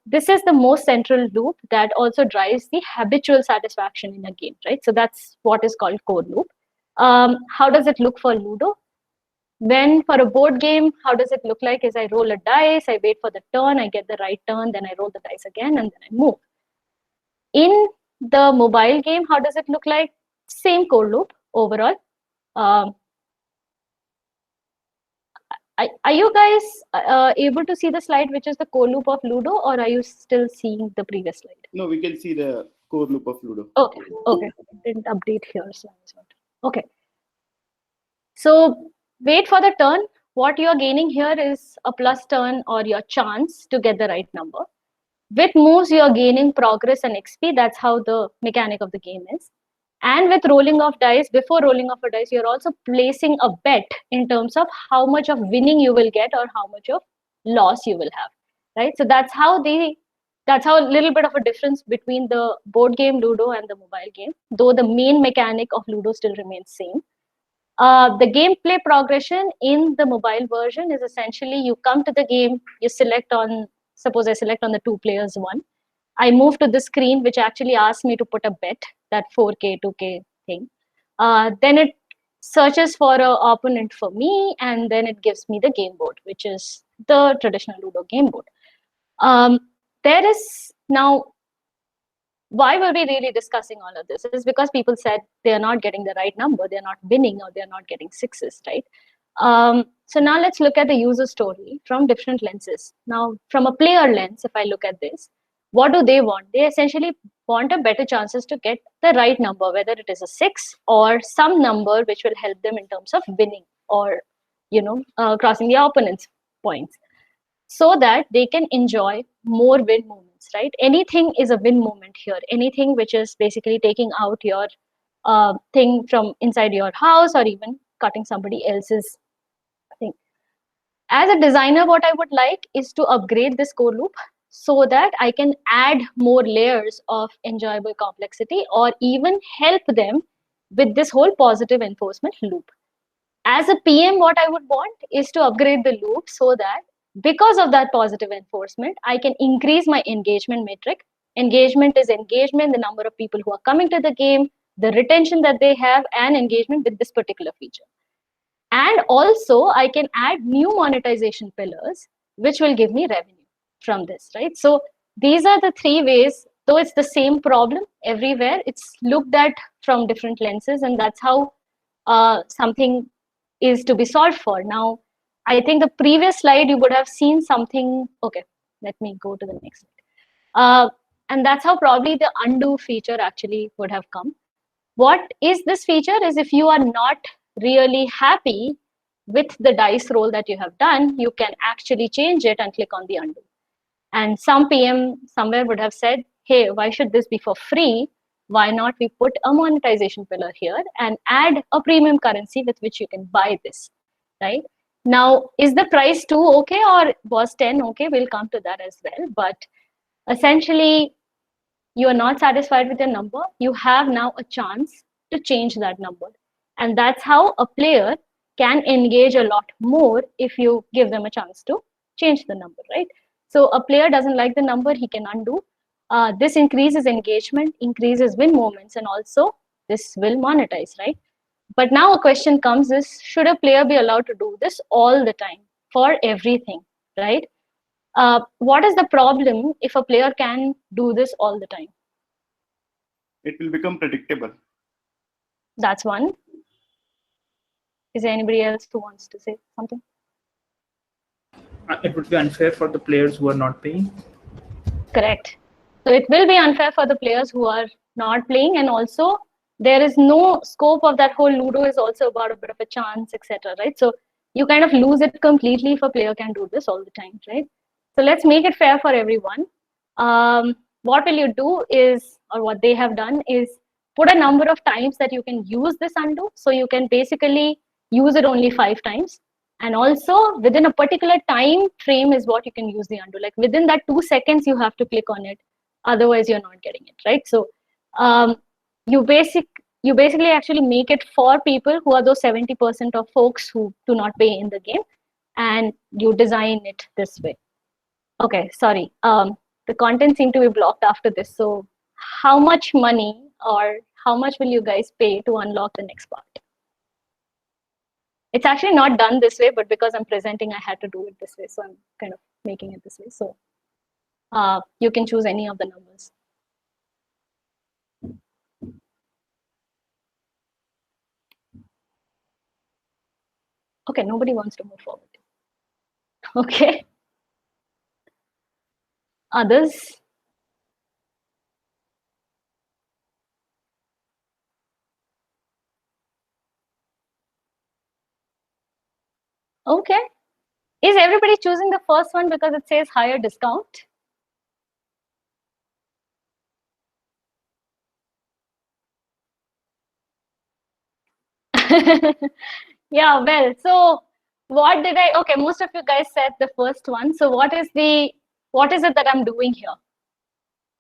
This is the most central loop that also drives the habitual satisfaction in a game, right? So that's what is called core loop. How does it look for Ludo? When for a board game, how does it look like? Is I roll a dice, I wait for the turn, I get the right turn, then I roll the dice again, and then I move. In the mobile game, how does it look like? Same core loop overall. Are you guys able to see the slide, which is the core loop of Ludo, or are you still seeing the previous slide? No, we can see the core loop of Ludo. Okay, okay. Didn't update here, so it's not. Okay. So wait for the turn. What you're gaining here is a plus turn or your chance to get the right number. With moves, you're gaining progress and XP. That's how the mechanic of the game is. And with rolling of dice, before rolling of a dice, you're also placing a bet in terms of how much of winning you will get or how much of loss you will have, right? So that's how a little bit of a difference between the board game Ludo and the mobile game, though the main mechanic of Ludo still remains same. The gameplay progression in the mobile version is essentially you come to the game, you select on, suppose I select on the 2 players one. I move to the screen, which actually asks me to put a bet, that 4K, 2K thing. Then it searches for an opponent for me, and then it gives me the game board, which is the traditional Ludo game board. There is now, why were we really discussing all of this? It is because people said they are not getting the right number, they're not winning, or they're not getting sixes, right? So now let's look at the user story from different lenses. Now, from a player lens, if I look at this, what do they want? They essentially want a better chances to get the right number, whether it is a 6 or some number which will help them in terms of winning or, crossing the opponent's points, so that they can enjoy more win moments, right? Anything is a win moment here. Anything which is basically taking out your thing from inside your house or even cutting somebody else's thing. As a designer, what I would like is to upgrade this core loop so that I can add more layers of enjoyable complexity or even help them with this whole positive enforcement loop. As a PM, what I would want is to upgrade the loop so that because of that positive enforcement, I can increase my engagement metric. Engagement is engagement, the number of people who are coming to the game, the retention that they have, and engagement with this particular feature. And also, I can add new monetization pillars, which will give me revenue from this, right? So these are the 3 ways, though it's the same problem everywhere, it's looked at from different lenses, and that's how something is to be solved for. Now, I think the previous slide, you would have seen something. Okay, let me go to the next slide. And that's how probably the undo feature actually would have come. What is this feature is if you are not really happy with the dice roll that you have done, you can actually change it and click on the undo. And some PM somewhere would have said, hey, why should this be for free? Why not we put a monetization pillar here and add a premium currency with which you can buy this, right? Now, is the price 2 okay or was 10 okay? We'll come to that as well. But essentially, you are not satisfied with your number, you have now a chance to change that number. And that's how a player can engage a lot more if you give them a chance to change the number, right? So a player doesn't like the number, he can undo. This increases engagement, increases win moments, and also this will monetize, right? But now a question comes is, should a player be allowed to do this all the time for everything, right? What is the problem if a player can do this all the time? It will become predictable. That's one. Is there anybody else who wants to say something? It would be unfair for the players who are not paying. Correct. So it will be unfair for the players who are not playing, and also there is no scope of that whole Ludo is also about a bit of a chance, etc. Right? So you kind of lose it completely if a player can do this all the time, right? So let's make it fair for everyone. What will you do is, or what they have done is put a number of times that you can use this undo. So you can basically use it only 5 times. And also within a particular time frame is what you can use the undo. Like within that 2 seconds, you have to click on it. Otherwise, you're not getting it, right? So you basically actually make it for people who are those 70% of folks who do not pay in the game, and you design it this way. Okay, sorry. The content seemed to be blocked after this. So how much money or how much will you guys pay to unlock the next part? It's actually not done this way, but because I'm presenting, I had to do it this way. So I'm kind of making it this way. So you can choose any of the numbers. Okay, nobody wants to move forward. Okay. Others? Okay. Is everybody choosing the first one because it says higher discount? Yeah, well, so what did I, okay, most of you guys said the first one. So what is it that I'm doing here?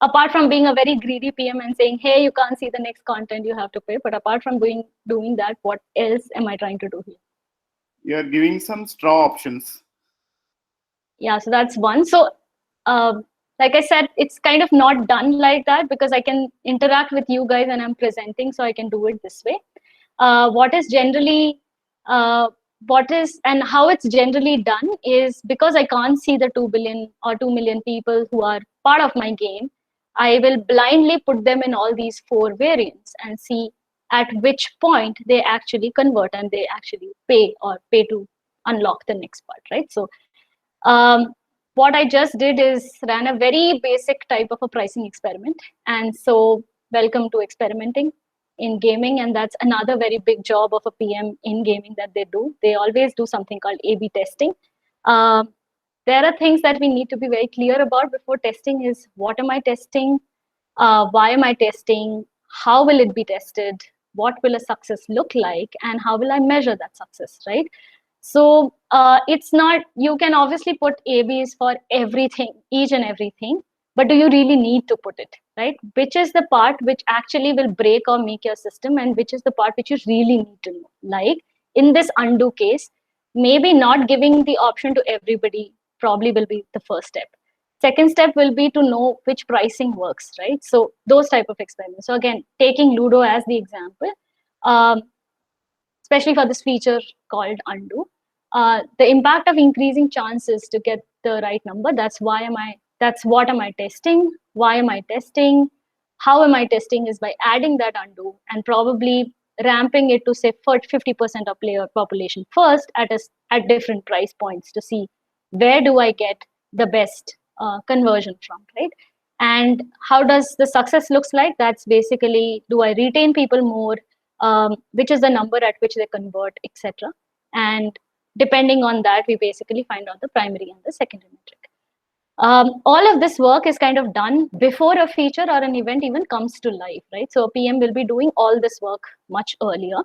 Apart from being a very greedy PM and saying, hey, you can't see the next content, you have to pay. But apart from doing that, what else am I trying to do here? You're giving some straw options. Yeah, so that's one. So like I said, it's kind of not done like that because I can interact with you guys and I'm presenting, so I can do it this way. What is generally, and how it's generally done is because I can't see the 2 billion or 2 million people who are part of my game, I will blindly put them in all these 4 variants and see at which point they actually convert and they actually pay to unlock the next part, right? So what I just did is ran a very basic type of a pricing experiment. And so welcome to experimenting in gaming. And that's another very big job of a PM in gaming that they do. They always do something called A/B testing. There are things that we need to be very clear about before testing is what am I testing? Why am I testing? How will it be tested? What will a success look like? And how will I measure that success, right? So it's not, you can obviously put ABs for everything, each and everything, but do you really need to put it, right? Which is the part which actually will break or make your system and which is the part which you really need to know? Like in this undo case, maybe not giving the option to everybody probably will be the first step. Second step will be to know which pricing works, right? So those type of experiments. So again, taking Ludo as the example, especially for this feature called undo, the impact of increasing chances to get the right number. That's what am I testing? Why am I testing? How am I testing is by adding that undo and probably ramping it to say 50% of player population first at different price points to see where do I get the best conversion from, right? And how does the success looks like? That's basically, do I retain people more? Which is the number at which they convert, etc. And depending on that, we basically find out the primary and the secondary metric. All of this work is kind of done before a feature or an event even comes to life, right? So a PM will be doing all this work much earlier.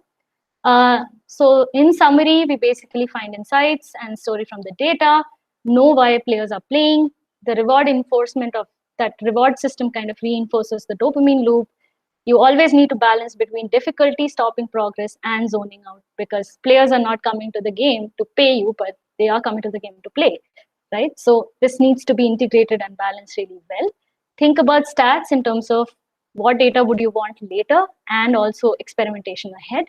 So in summary, we basically find insights and story from the data, know why players are playing, the reward enforcement of that reward system kind of reinforces the dopamine loop. You always need to balance between difficulty, stopping progress, and zoning out because players are not coming to the game to pay you, but they are coming to the game to play, right? So this needs to be integrated and balanced really well. Think about stats in terms of what data would you want later and also experimentation ahead.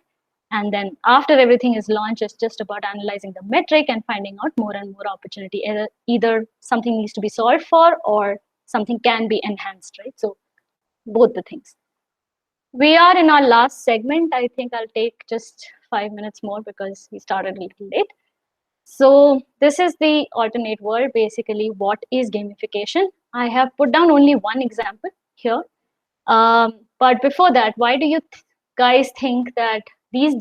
And then after everything is launched, it's just about analyzing the metric and finding out more and more opportunity. Either something needs to be solved for or something can be enhanced, right? So both the things. We are in our last segment. I think I'll take just 5 minutes more because we started a little late. So this is the alternate world. Basically, what is gamification? I have put down only one example here. But before that, why do you guys think that these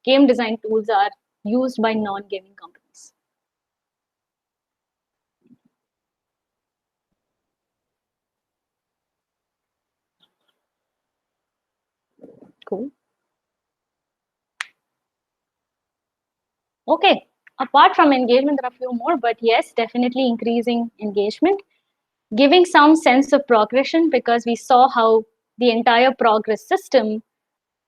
game design tools are used by non-gaming companies? Cool. Okay. Apart from engagement, there are a few more, but yes, definitely increasing engagement. Giving some sense of progression because we saw how the entire progress system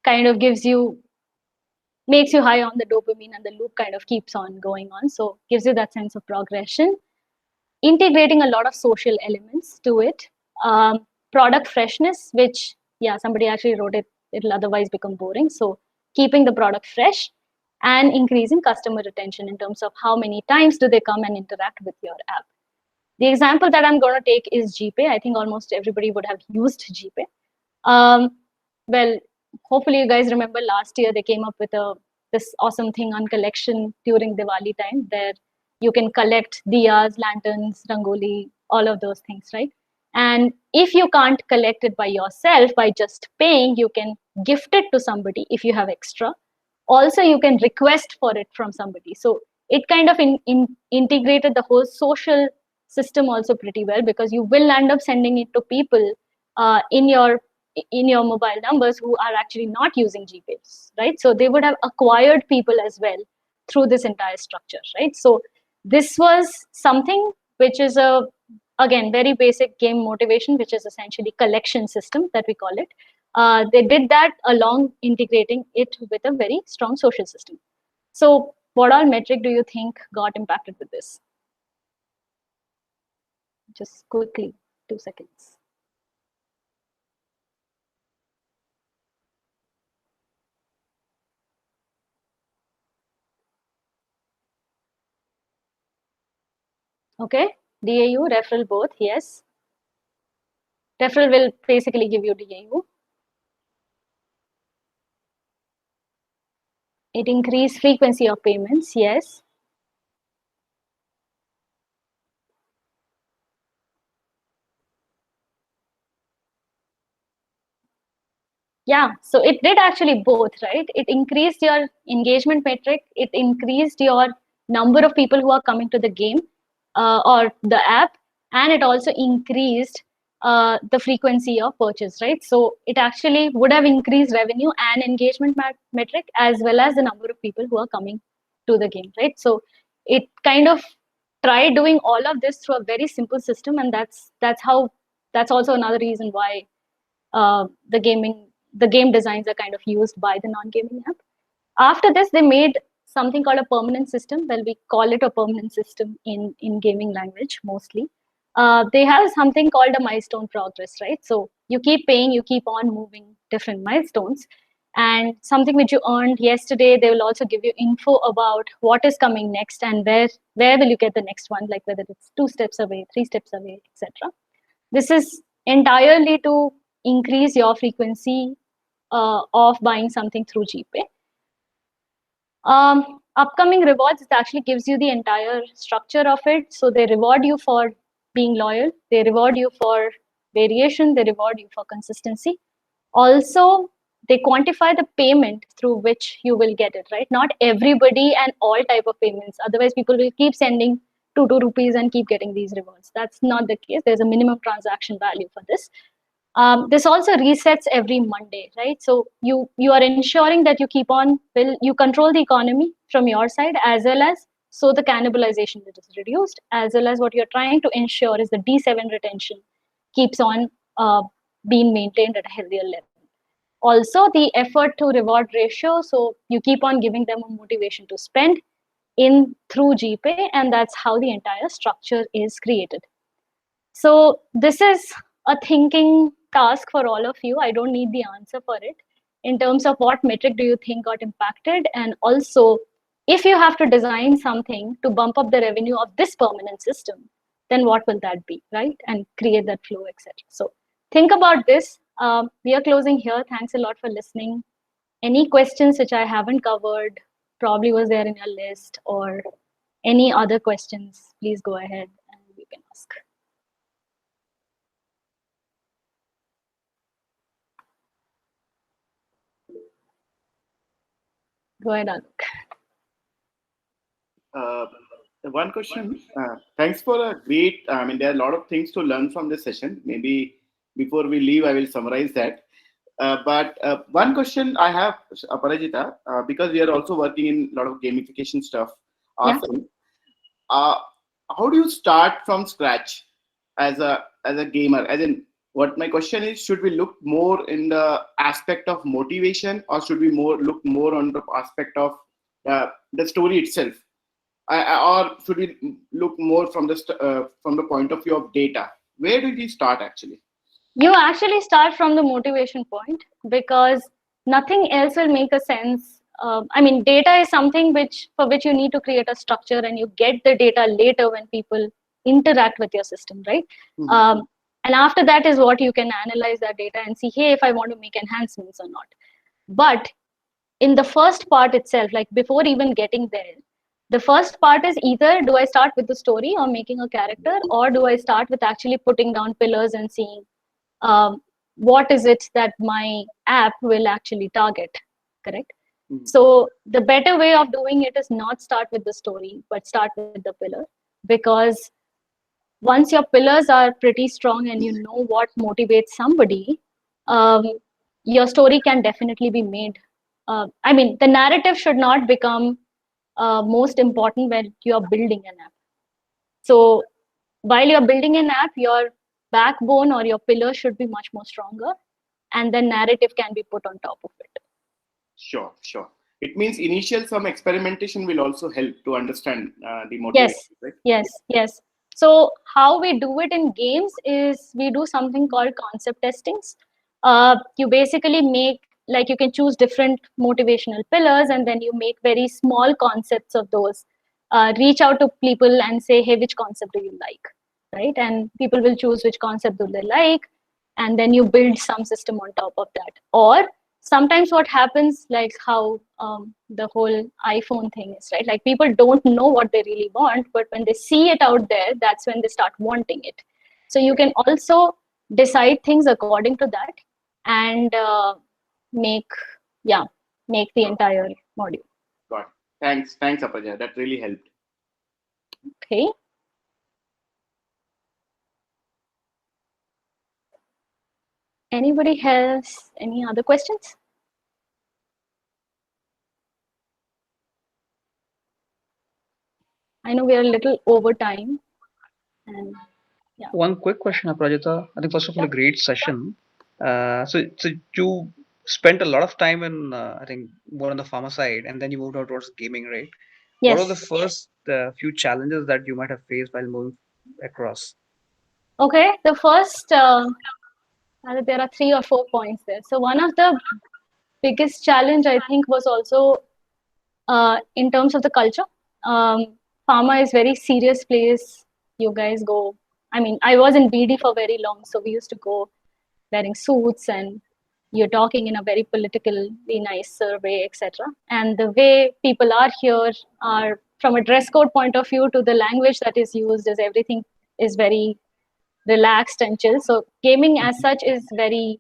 kind of makes you high on the dopamine and the loop kind of keeps on going on. So gives you that sense of progression. Integrating a lot of social elements to it. Product freshness, which, yeah, somebody actually wrote it, it'll otherwise become boring. So keeping the product fresh and increasing customer retention in terms of how many times do they come and interact with your app. The example that I'm going to take is GPay. I think almost everybody would have used GPay. Well, hopefully you guys remember last year they came up with this awesome thing on collection during Diwali time. There You can collect diyas, lanterns, rangoli, all of those things, right? And if you can't collect it by yourself, by just paying, you can gift it to somebody if you have extra. Also, you can request for it from somebody. So it kind of integrated the whole social system also pretty well, because you will end up sending it to people in your mobile numbers who are actually not using GPays, right? So they would have acquired people as well through this entire structure, right? So this was something which is again, very basic game motivation, which is essentially collection system that we call it. They did that along integrating it with a very strong social system. So what all metric do you think got impacted with this? Just quickly, 2 seconds. Okay, DAU, referral both, yes. Referral will basically give you DAU. It increased frequency of payments, yes. Yeah, so it did actually both, right? It increased your engagement metric, it increased your number of people who are coming to the game or the app, and it also increased the frequency of purchase, right? So it actually would have increased revenue and engagement metric, as well as the number of people who are coming to the game, right? So it kind of tried doing all of this through a very simple system, and that's also another reason why the game designs are kind of used by the non-gaming app. After this, they made something called a permanent system. Well, we call it a permanent system in gaming language mostly. They have something called a milestone progress, right? So you keep paying, you keep on moving different milestones, and something which you earned yesterday, they will also give you info about what is coming next and where will you get the next one, like whether it's 2 steps away, 3 steps away, etc. This is entirely to increase your frequency of buying something through GPay. Upcoming rewards, it actually gives you the entire structure of it. So they reward you for being loyal, they reward you for variation, they reward you for consistency. Also, they quantify the payment through which you will get it, right? Not everybody and all type of payments. Otherwise, people will keep sending 2 rupees and keep getting these rewards. That's not the case. There's a minimum transaction value for this. This also resets every Monday, right? So you are ensuring that you keep on, you control the economy from your side, as well as so the cannibalization that is reduced, as well as what you're trying to ensure is the D7 retention keeps on being maintained at a healthier level. Also, the effort to reward ratio, so you keep on giving them a motivation to spend in through GPay, and that's how the entire structure is created. So this is a thinking task for all of you. I don't need the answer for it. In terms of what metric do you think got impacted, and also if you have to design something to bump up the revenue of this permanent system, then what will that be, right? And create that flow, etc. So think about this. We are closing here. Thanks a lot for listening. Any questions which I haven't covered, probably was there in your list, or any other questions, please go ahead and you can ask. Go ahead, Alok. One question. Thanks for a great, I mean, there are a lot of things to learn from this session. Maybe before we leave, I will summarize that. But one question I have, Aparajita, because we are also working in a lot of gamification stuff often. Yeah. How do you start from scratch as a gamer? As in, what my question is, should we look more in the aspect of motivation, or should we look more on the aspect of the story itself? Or should we look more from the point of view of data? Where do we start actually? You actually start from the motivation point, because nothing else will make a sense. I mean, data is something for which you need to create a structure, and you get the data later when people interact with your system, right? Mm-hmm. And after that is what you can analyze that data and see, hey, if I want to make enhancements or not. But in the first part itself, like before even getting there, the first part is either do I start with the story or making a character, or do I start with actually putting down pillars and seeing what is it that my app will actually target, correct? Mhm. So the better way of doing it is not start with the story, but start with the pillar, because once your pillars are pretty strong and you know what motivates somebody, um, your story can definitely be made. I mean, the narrative should not become most important when you are building an app. So while you're building an app, your backbone or your pillar should be much more stronger, and then narrative can be put on top of it. Sure, sure. It means initial some experimentation will also help to understand the Yes, motivation, right? yes. So how we do it in games is we do something called concept testings. You basically make, like, you can choose different motivational pillars, and then you make very small concepts of those. Reach out to people and say, hey, which concept do you like, right? And people will choose which concept do they like, and then you build some system on top of that. Or sometimes what happens, like how the whole iPhone thing is, right? Like, people don't know what they really want, but when they see it out there, that's when they start wanting it. So you can also decide things according to that, and make yeah make the entire module. Got it. Thanks, Apaja. That really helped. Okay. Anybody has any other questions? I know we are a little over time, and One quick question, Aprajita. I think first of all, a great session. So you spent a lot of time in, I think, more on the pharma side, and then you moved out towards gaming, right? What yes. are the first few challenges that you might have faced while moving across? Okay, the first, there are 3 or 4 points there. So one of the biggest challenge, I think, was also in terms of the culture. Pharma is very serious place. You guys go. I mean, I was in BD for very long, so we used to go wearing suits, and you're talking in a very politically nice survey, etc. And the way people are here are, from a dress code point of view to the language that is used, is everything is very relaxed and chill. So gaming as such is very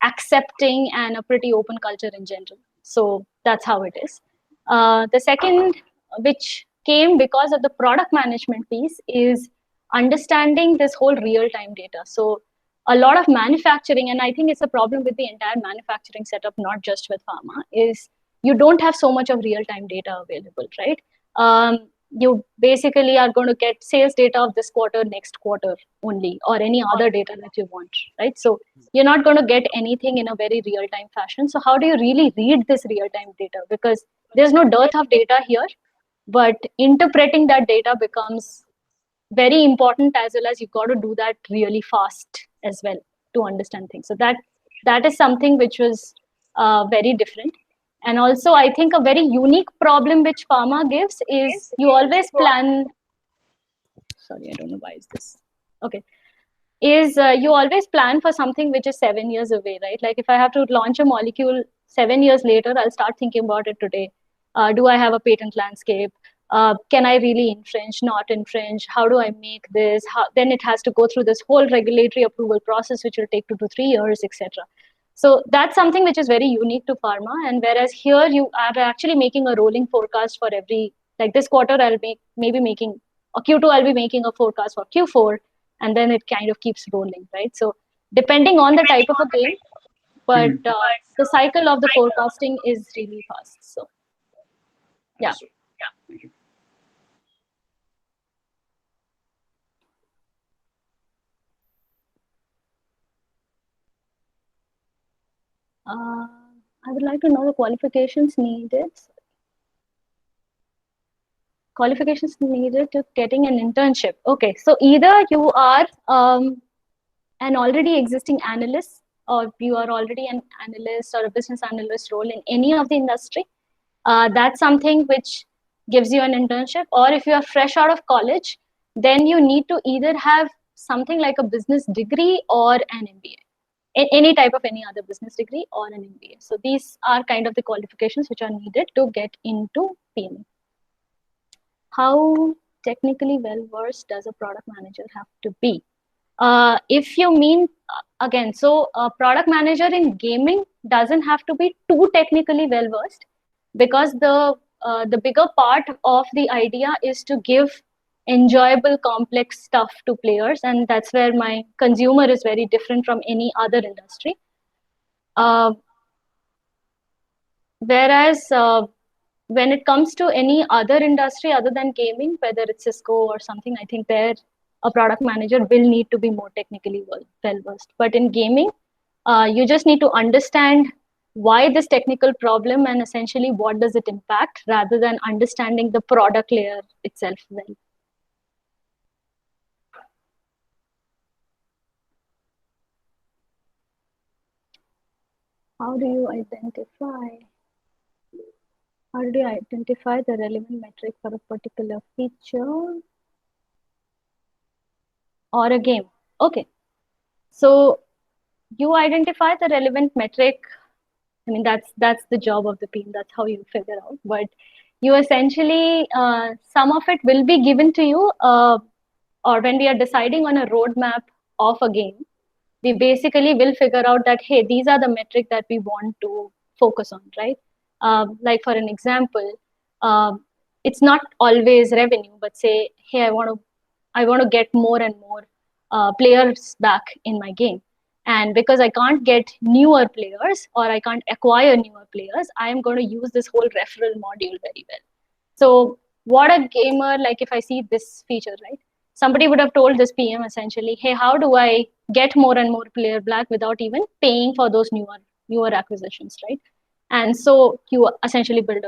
accepting and a pretty open culture in general. So that's how it is. The second, which came because of the product management piece, is understanding this whole real-time data. So a lot of manufacturing, and I think it's a problem with the entire manufacturing setup, not just with pharma, is you don't have so much of real-time data available, right? You basically are going to get sales data of this quarter, next quarter only, or any other data that you want, right? So you're not going to get anything in a very real-time fashion. So how do you really read this real-time data? Because there's no dearth of data here, but interpreting that data becomes very important, as well as you've got to do that really fast as well to understand things. So that is something which was very different. And also, I think a very unique problem which pharma gives is you always plan. Sorry, I don't know why is this. Okay. Is you always plan for something which is 7 years away, right? Like, if I have to launch a molecule 7 years later, I'll start thinking about it today. Do I have a patent landscape? Can I really infringe, not infringe? How do I make this? Then it has to go through this whole regulatory approval process, which will take 2 to 3 years, etc. So that's something which is very unique to pharma. And whereas here you are actually making a rolling forecast for every, like this quarter, I'll maybe making a Q2, I'll be making a forecast for Q4, and then it kind of keeps rolling, right? So depending on the type of a game, but the cycle of the forecasting is really fast. So yeah. Understood. Thank you. I would like to know the qualifications needed. Qualifications needed to getting an internship. Okay, so either you are an already existing analyst, or you are already an analyst or a business analyst role in any of the industry. That's something which gives you an internship. Or if you are fresh out of college, then you need to either have something like a business degree or an MBA. Any type of any other business degree or an MBA. So these are kind of the qualifications which are needed to get into PME. how technically well versed does a product manager have to be? If you mean again, so a product manager in gaming doesn't have to be too technically well versed, because the bigger part of the idea is to give enjoyable complex stuff to players, and that's where my consumer is very different from any other industry. Whereas when it comes to any other industry other than gaming, whether it's Cisco or something, I think there a product manager will need to be more technically well versed. But in gaming, you just need to understand why this technical problem and essentially what does it impact, rather than understanding the product layer itself well. How do you identify the relevant metric for a particular feature or a game? Okay, so you identify the relevant metric. I mean, that's the job of the team. That's how you figure out. But you essentially, some of it will be given to you, or when we are deciding on a roadmap of a game, we basically will figure out that, hey, these are the metric that we want to focus on, right? Like for an example, it's not always revenue, but say, hey, I want to get more and more players back in my game. And because I can't get newer players or I can't acquire newer players, I am going to use this whole referral module very well. So what a gamer, like if I see this feature, right? Somebody would have told this PM essentially, hey, how do I get more and more player back without even paying for those newer acquisitions, right? And so you essentially build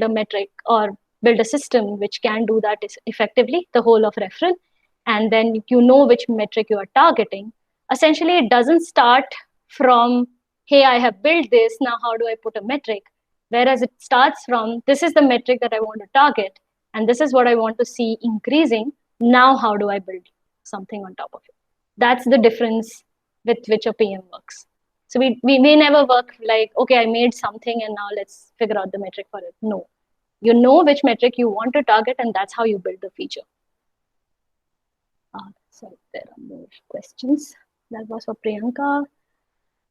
a metric or build a system which can do that effectively, the whole of referral. And then you know which metric you are targeting. Essentially, it doesn't start from, hey, I have built this, now how do I put a metric? Whereas it starts from, this is the metric that I want to target, and this is what I want to see increasing. Now, how do I build something on top of it? That's the difference with which a PM works. So we never work like, okay, I made something and now let's figure out the metric for it. No, you know which metric you want to target, and that's how you build the feature. So there are more questions. That was for Priyanka.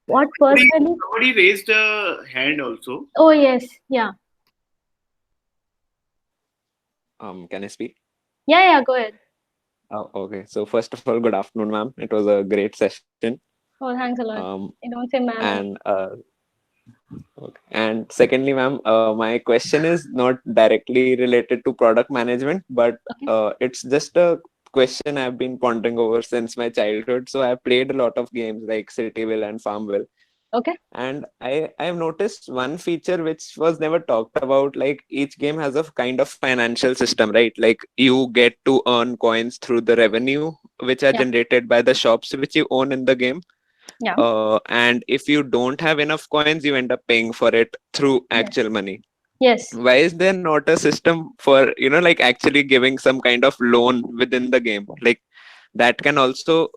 What personally? Somebody raised a hand also. Oh yes, yeah. Can I speak? Yeah, go ahead. Oh, okay. So first of all, good afternoon, ma'am. It was a great session. Oh, thanks a lot. You don't say ma'am. And okay. And secondly, ma'am, my question is not directly related to product management, but it's just a question I've been pondering over since my childhood. So I've played a lot of games like Cityville and Farmville. Okay. And I've noticed one feature which was never talked about. Like each game has a kind of financial system, right? Like you get to earn coins through the revenue which are generated by the shops which you own in the game. Yeah. And if you don't have enough coins, you end up paying for it through actual money. Yes. Why is there not a system for, like actually giving some kind of loan within the game? Like that can also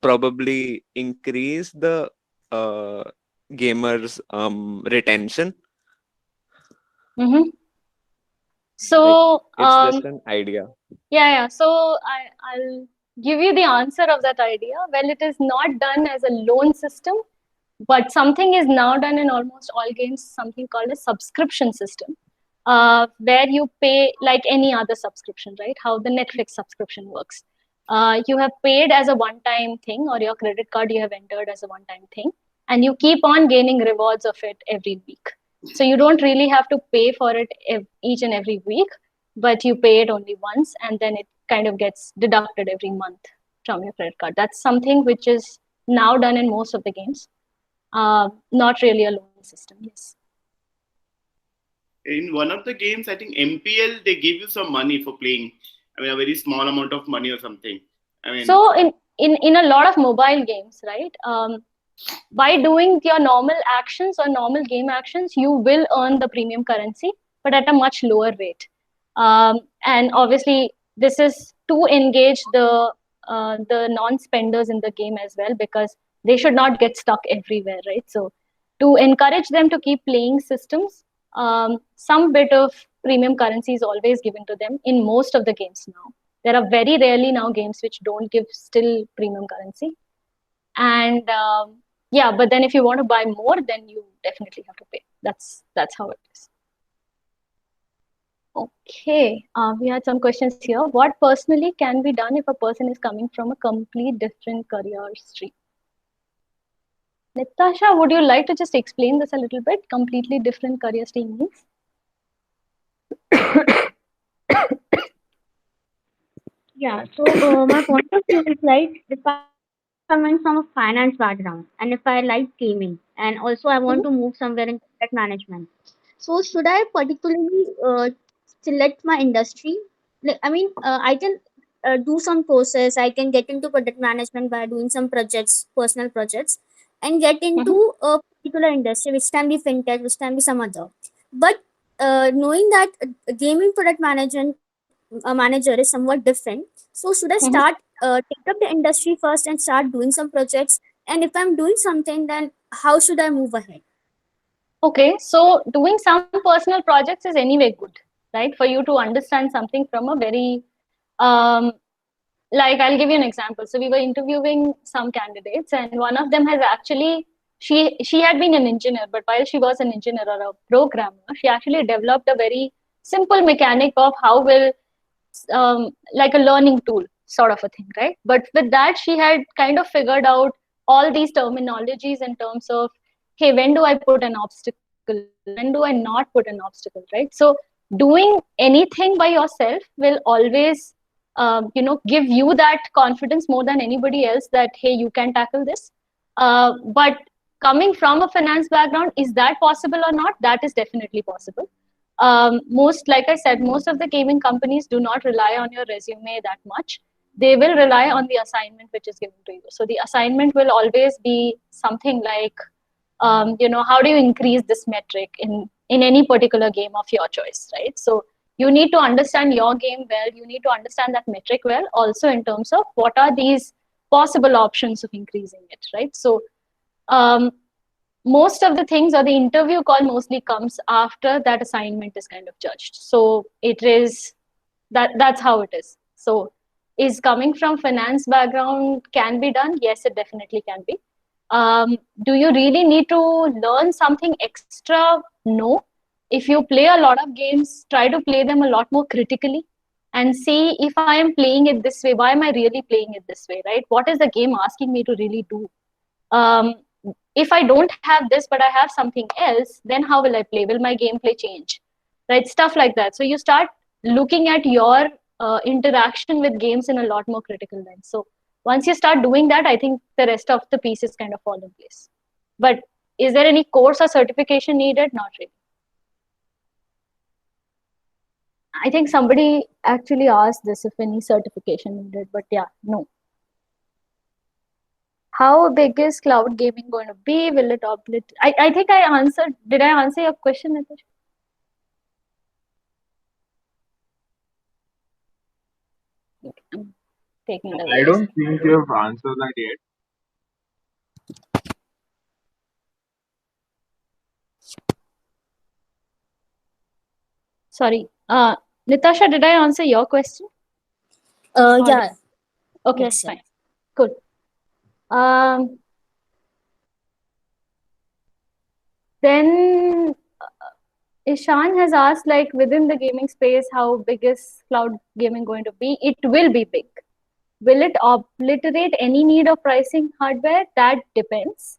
probably increase the gamers retention. Mm-hmm. So like, it's just an idea. Yeah. So I'll give you the answer of that idea. Well, it is not done as a loan system, but something is now done in almost all games, something called a subscription system, where you pay like any other subscription, right? How the Netflix subscription works. You have paid as a one-time thing, or your credit card you have entered as a one-time thing, and you keep on gaining rewards of it every week. So you don't really have to pay for it each and every week, but you pay it only once, and then it kind of gets deducted every month from your credit card. That's something which is now done in most of the games. Not really a loan system, yes. In one of the games, I think MPL, they give you some money for playing. I mean, a very small amount of money or something. I mean, so in a lot of mobile games, right? By doing your normal actions or normal game actions, you will earn the premium currency, but at a much lower rate. And obviously, this is to engage the non-spenders in the game as well, because they should not get stuck everywhere, right? So to encourage them to keep playing systems, some bit of premium currency is always given to them in most of the games now. There are very rarely now games which don't give still premium currency. And yeah, but then if you want to buy more, then you definitely have to pay. That's how it is. Okay, we had some questions here. What personally can be done if a person is coming from a complete different career stream? Natasha, would you like to just explain this a little bit? Completely different career stream means? Yeah, so my point of view is like if I'm coming from a finance background and if I like gaming and also I want to move somewhere in product management. So should I particularly select my industry? Like, I mean, I can do some courses. I can get into product management by doing some projects, personal projects, and get into a particular industry, which can be fintech, which can be some other. But knowing that gaming product management manager is somewhat different, so should I start take up the industry first and start doing some projects? And if I'm doing something, then how should I move ahead? Okay, so doing some personal projects is anyway good, right? For you to understand something from a very, like I'll give you an example. So we were interviewing some candidates, and one of them has actually, she had been an engineer, but while she was an engineer or a programmer, she actually developed a very simple mechanic of how will, like a learning tool sort of a thing, right? But with that, she had kind of figured out all these terminologies in terms of, hey, when do I put an obstacle? When do I not put an obstacle, right? So doing anything by yourself will always, give you that confidence more than anybody else that, hey, you can tackle this. But coming from a finance background, is that possible or not? That is definitely possible. Like I said, most of the gaming companies do not rely on your resume that much. They will rely on the assignment which is given to you. So the assignment will always be something like, how do you increase this metric in any particular game of your choice, right? So you need to understand your game well. You need to understand that metric well. Also in terms of what are these possible options of increasing it, right? So most of the things, or the interview call mostly comes after that assignment is kind of judged. So it is that's how it is. So is coming from finance background can be done? Yes, it definitely can be. Do you really need to learn something extra? No. If you play a lot of games, try to play them a lot more critically and see, if I am playing it this way, why am I really playing it this way, right? What is the game asking me to really do? If I don't have this, but I have something else, then how will I play? Will my gameplay change? Right? Stuff like that. So you start looking at your interaction with games in a lot more critical lens. So once you start doing that, I think the rest of the pieces kind of fall in place. But is there any course or certification needed? Not really. I think somebody actually asked this, if any certification needed, but yeah, no. How big is cloud gaming going to be? Will it operate? I think I answered. Did I answer your question, Nitish? I'm taking the I don't think you have answered that yet. Sorry. Natasha, did I answer your question? Yeah. Okay, Yes, sir. fine. Cool. Then Ishan has asked, like, within the gaming space, how big is cloud gaming going to be? It will be big. Will it obliterate any need of pricing hardware? That depends.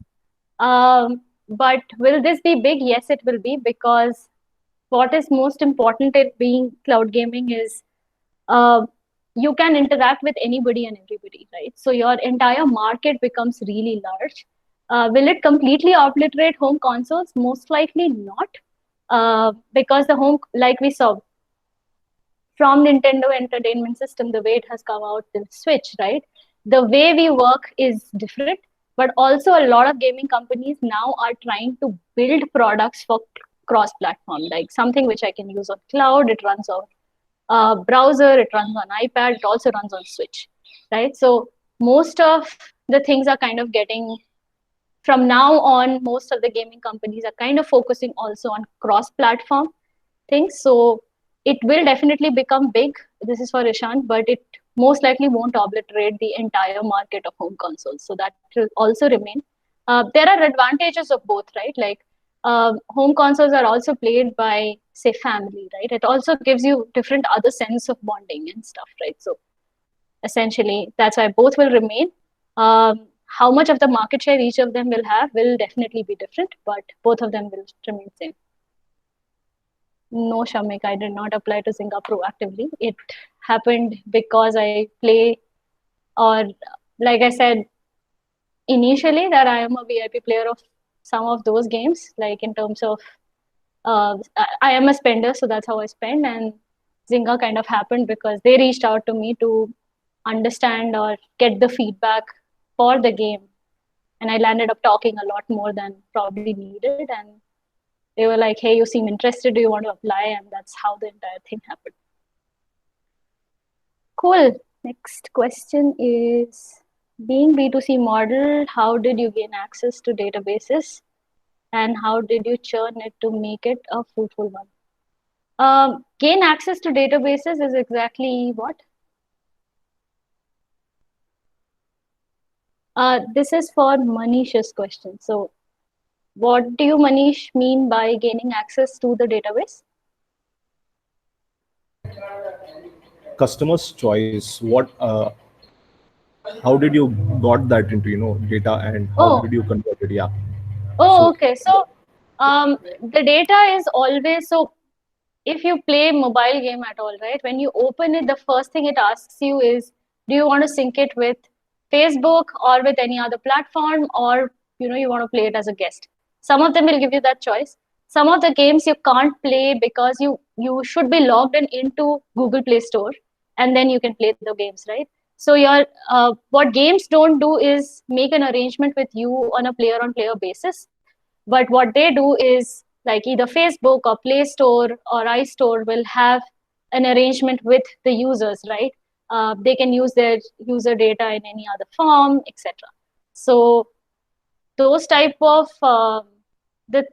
But will this be big? Yes, it will be, because what is most important in being cloud gaming is you can interact with anybody and everybody, right? So your entire market becomes really large. Will it completely obliterate home consoles? Most likely not, because the home, like we saw from Nintendo Entertainment System, the way it has come out till Switch, right? The way we work is different, but also a lot of gaming companies now are trying to build products for cross-platform, like something which I can use on cloud. It runs on browser, it runs on iPad, it also runs on Switch, right? So most of the things are kind of getting, from now on, most of the gaming companies are kind of focusing also on cross-platform things. So it will definitely become big. This is for Ishan, but it most likely won't obliterate the entire market of home consoles. So that will also remain. There are advantages of both, right? Like home consoles are also played by, say, family, right? It also gives you different other sense of bonding and stuff, right? So essentially, that's why both will remain. How much of the market share each of them will have will definitely be different, but both of them will remain same. No, Shamik, I did not apply to Zynga proactively. It happened because I play, or like I said initially, that I am a VIP player of some of those games, like in terms of, I am a spender, so that's how I spend. And Zynga kind of happened because they reached out to me to understand or get the feedback for the game. And I landed up talking a lot more than probably needed. And they were like, hey, you seem interested. Do you want to apply? And that's how the entire thing happened. Cool. Next question is, being B2C model, how did you gain access to databases? And how did you churn it to make it a fruitful one? Gain access to databases is exactly what? This is for Manish's question. So what do you, Manish, mean by gaining access to the database? Customer's choice. How did you got that into data, and how did you convert it? Yeah. Oh, okay. So the data is always, so if you play mobile game at all, right? When you open it, the first thing it asks you is, do you want to sync it with Facebook or with any other platform, or you want to play it as a guest? Some of them will give you that choice. Some of the games you can't play because you should be logged in into Google Play Store, and then you can play the games, right? So what games don't do is make an arrangement with you on a player-on-player basis. But what they do is, like, either Facebook or Play Store or iStore will have an arrangement with the users, right? They can use their user data in any other form, etc. So those type of this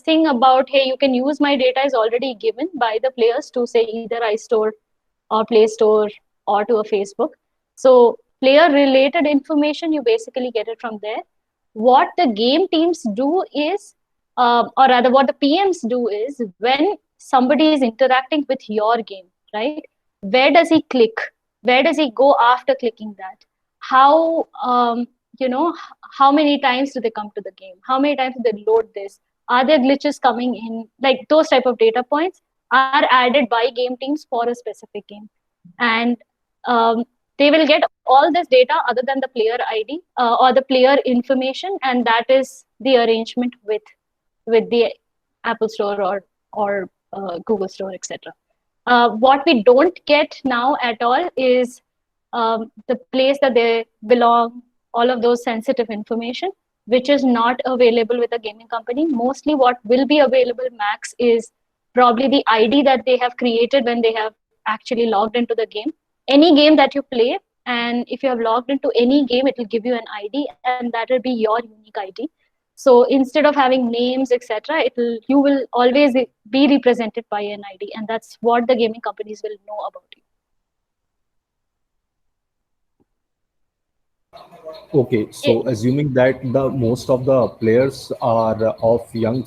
thing about, hey, you can use my data is already given by the players to, say, either iStore or Play Store or to a Facebook. So player related information, you basically get it from there. What the game teams do is, or rather what the PMs do is, when somebody is interacting with your game, right? Where does he click? Where does he go after clicking that? How, how many times do they come to the game? How many times do they load this? Are there glitches coming in? Like those type of data points are added by game teams for a specific game. And they will get all this data other than the player ID or the player information, and that is the arrangement with the Apple Store or Google Store, etc. What we don't get now at all is the place that they belong, all of those sensitive information, which is not available with a gaming company. Mostly what will be available max is probably the ID that they have created when they have actually logged into the game. Any game that you play, and if you have logged into any game, it will give you an ID, and that will be your unique ID. So instead of having names, etc., you will always be represented by an ID, and that's what the gaming companies will know about you. Okay, so assuming that the most of the players are of young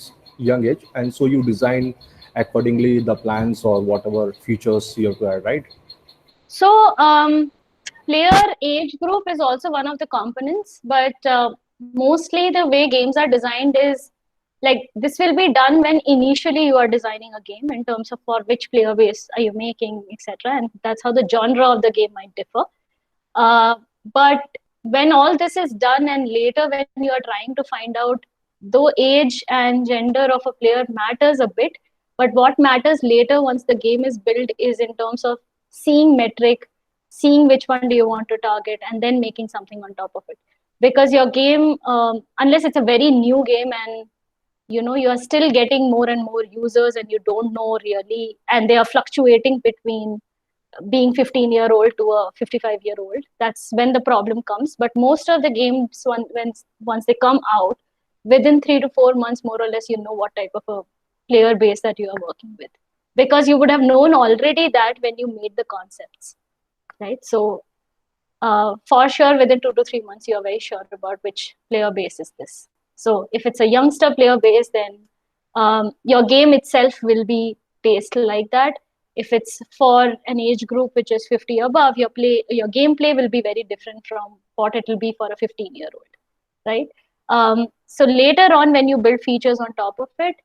age, and so you design accordingly the plans or whatever features you require, right? So player age group is also one of the components, but mostly the way games are designed is, like, this will be done when initially you are designing a game in terms of for which player base are you making, etc. And that's how the genre of the game might differ. But when all this is done, and later when you are trying to find out, though age and gender of a player matters a bit, but what matters later once the game is built is in terms of seeing metric, seeing which one do you want to target, and then making something on top of it. Because your game, unless it's a very new game and you are still getting more and more users and you don't know really, and they are fluctuating between being 15-year-old to a 55-year-old, that's when the problem comes. But most of the games, once they come out, within 3 to 4 months, more or less, what type of a player base that you are working with, because you would have known already that when you made the concepts, right? So for sure, within 2 to 3 months, you are very sure about which player base is this. So if it's a youngster player base, then your game itself will be based like that. If it's for an age group which is 50 above, your gameplay will be very different from what it will be for a 15-year-old, right? So later on, when you build features on top of it,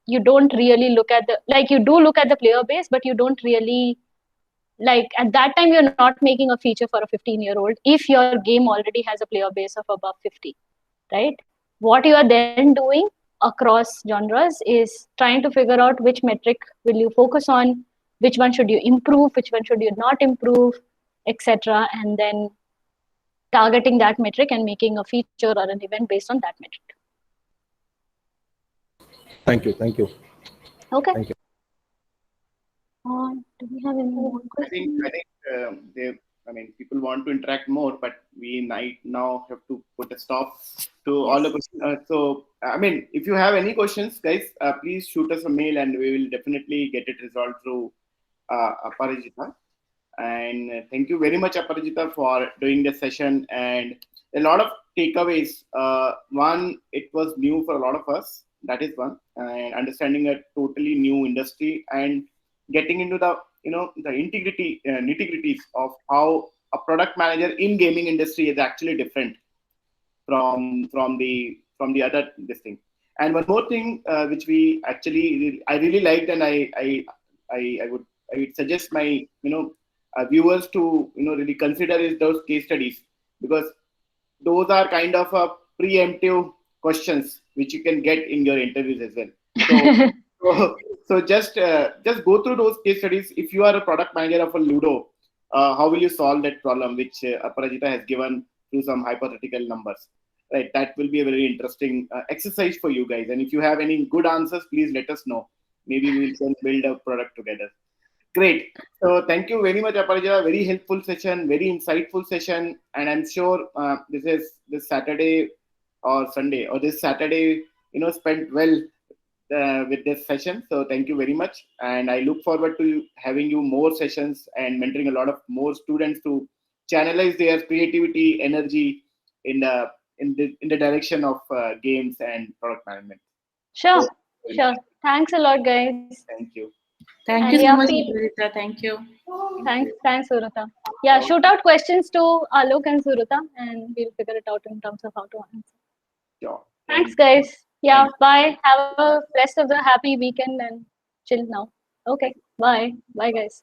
you don't really look at you do look at the player base, but you don't really, at that time, you're not making a feature for a 15-year-old if your game already has a player base of above 50, right? What you are then doing across genres is trying to figure out which metric will you focus on, which one should you improve, which one should you not improve, etc., and then targeting that metric and making a feature or an event based on that metric. Thank you. Thank you. Okay. Thank you. Do we have any more questions? I think people want to interact more, but we might now have to put a stop to all the questions. So, if you have any questions, guys, please shoot us a mail and we will definitely get it resolved through Aparajita. And thank you very much, Aparajita, for doing this session. And a lot of takeaways. One, it was new for a lot of us. That is one. And understanding a totally new industry and getting into the the nitty-gritties of how a product manager in gaming industry is actually different from the other this thing. And one more thing which I really liked, and I would suggest my viewers to really consider is those case studies, because those are kind of a preemptive questions which you can get in your interviews as well. So just go through those case studies. If you are a product manager of a Ludo, how will you solve that problem which Aparajita has given through some hypothetical numbers? Right, that will be a very interesting exercise for you guys. And if you have any good answers, please let us know. Maybe we can build a product together. Great. So thank you very much, Aparajita. Very helpful session, very insightful session, and I'm sure this Saturday or Sunday or this Saturday, spent well with this session. So thank you very much, and I look forward to having you more sessions and mentoring a lot of more students to channelize their creativity, energy in the direction of games and product management. Sure. Thanks a lot, guys. Thank you. Thank you so much, Suruta. Thank you. Thanks, Suruta. Yeah, shoot out questions to Alok and Suruta, and we'll figure it out in terms of how to answer. Sure. Thanks, guys. Yeah, bye. Have a rest of the happy weekend and chill now. Okay, bye. Bye, guys.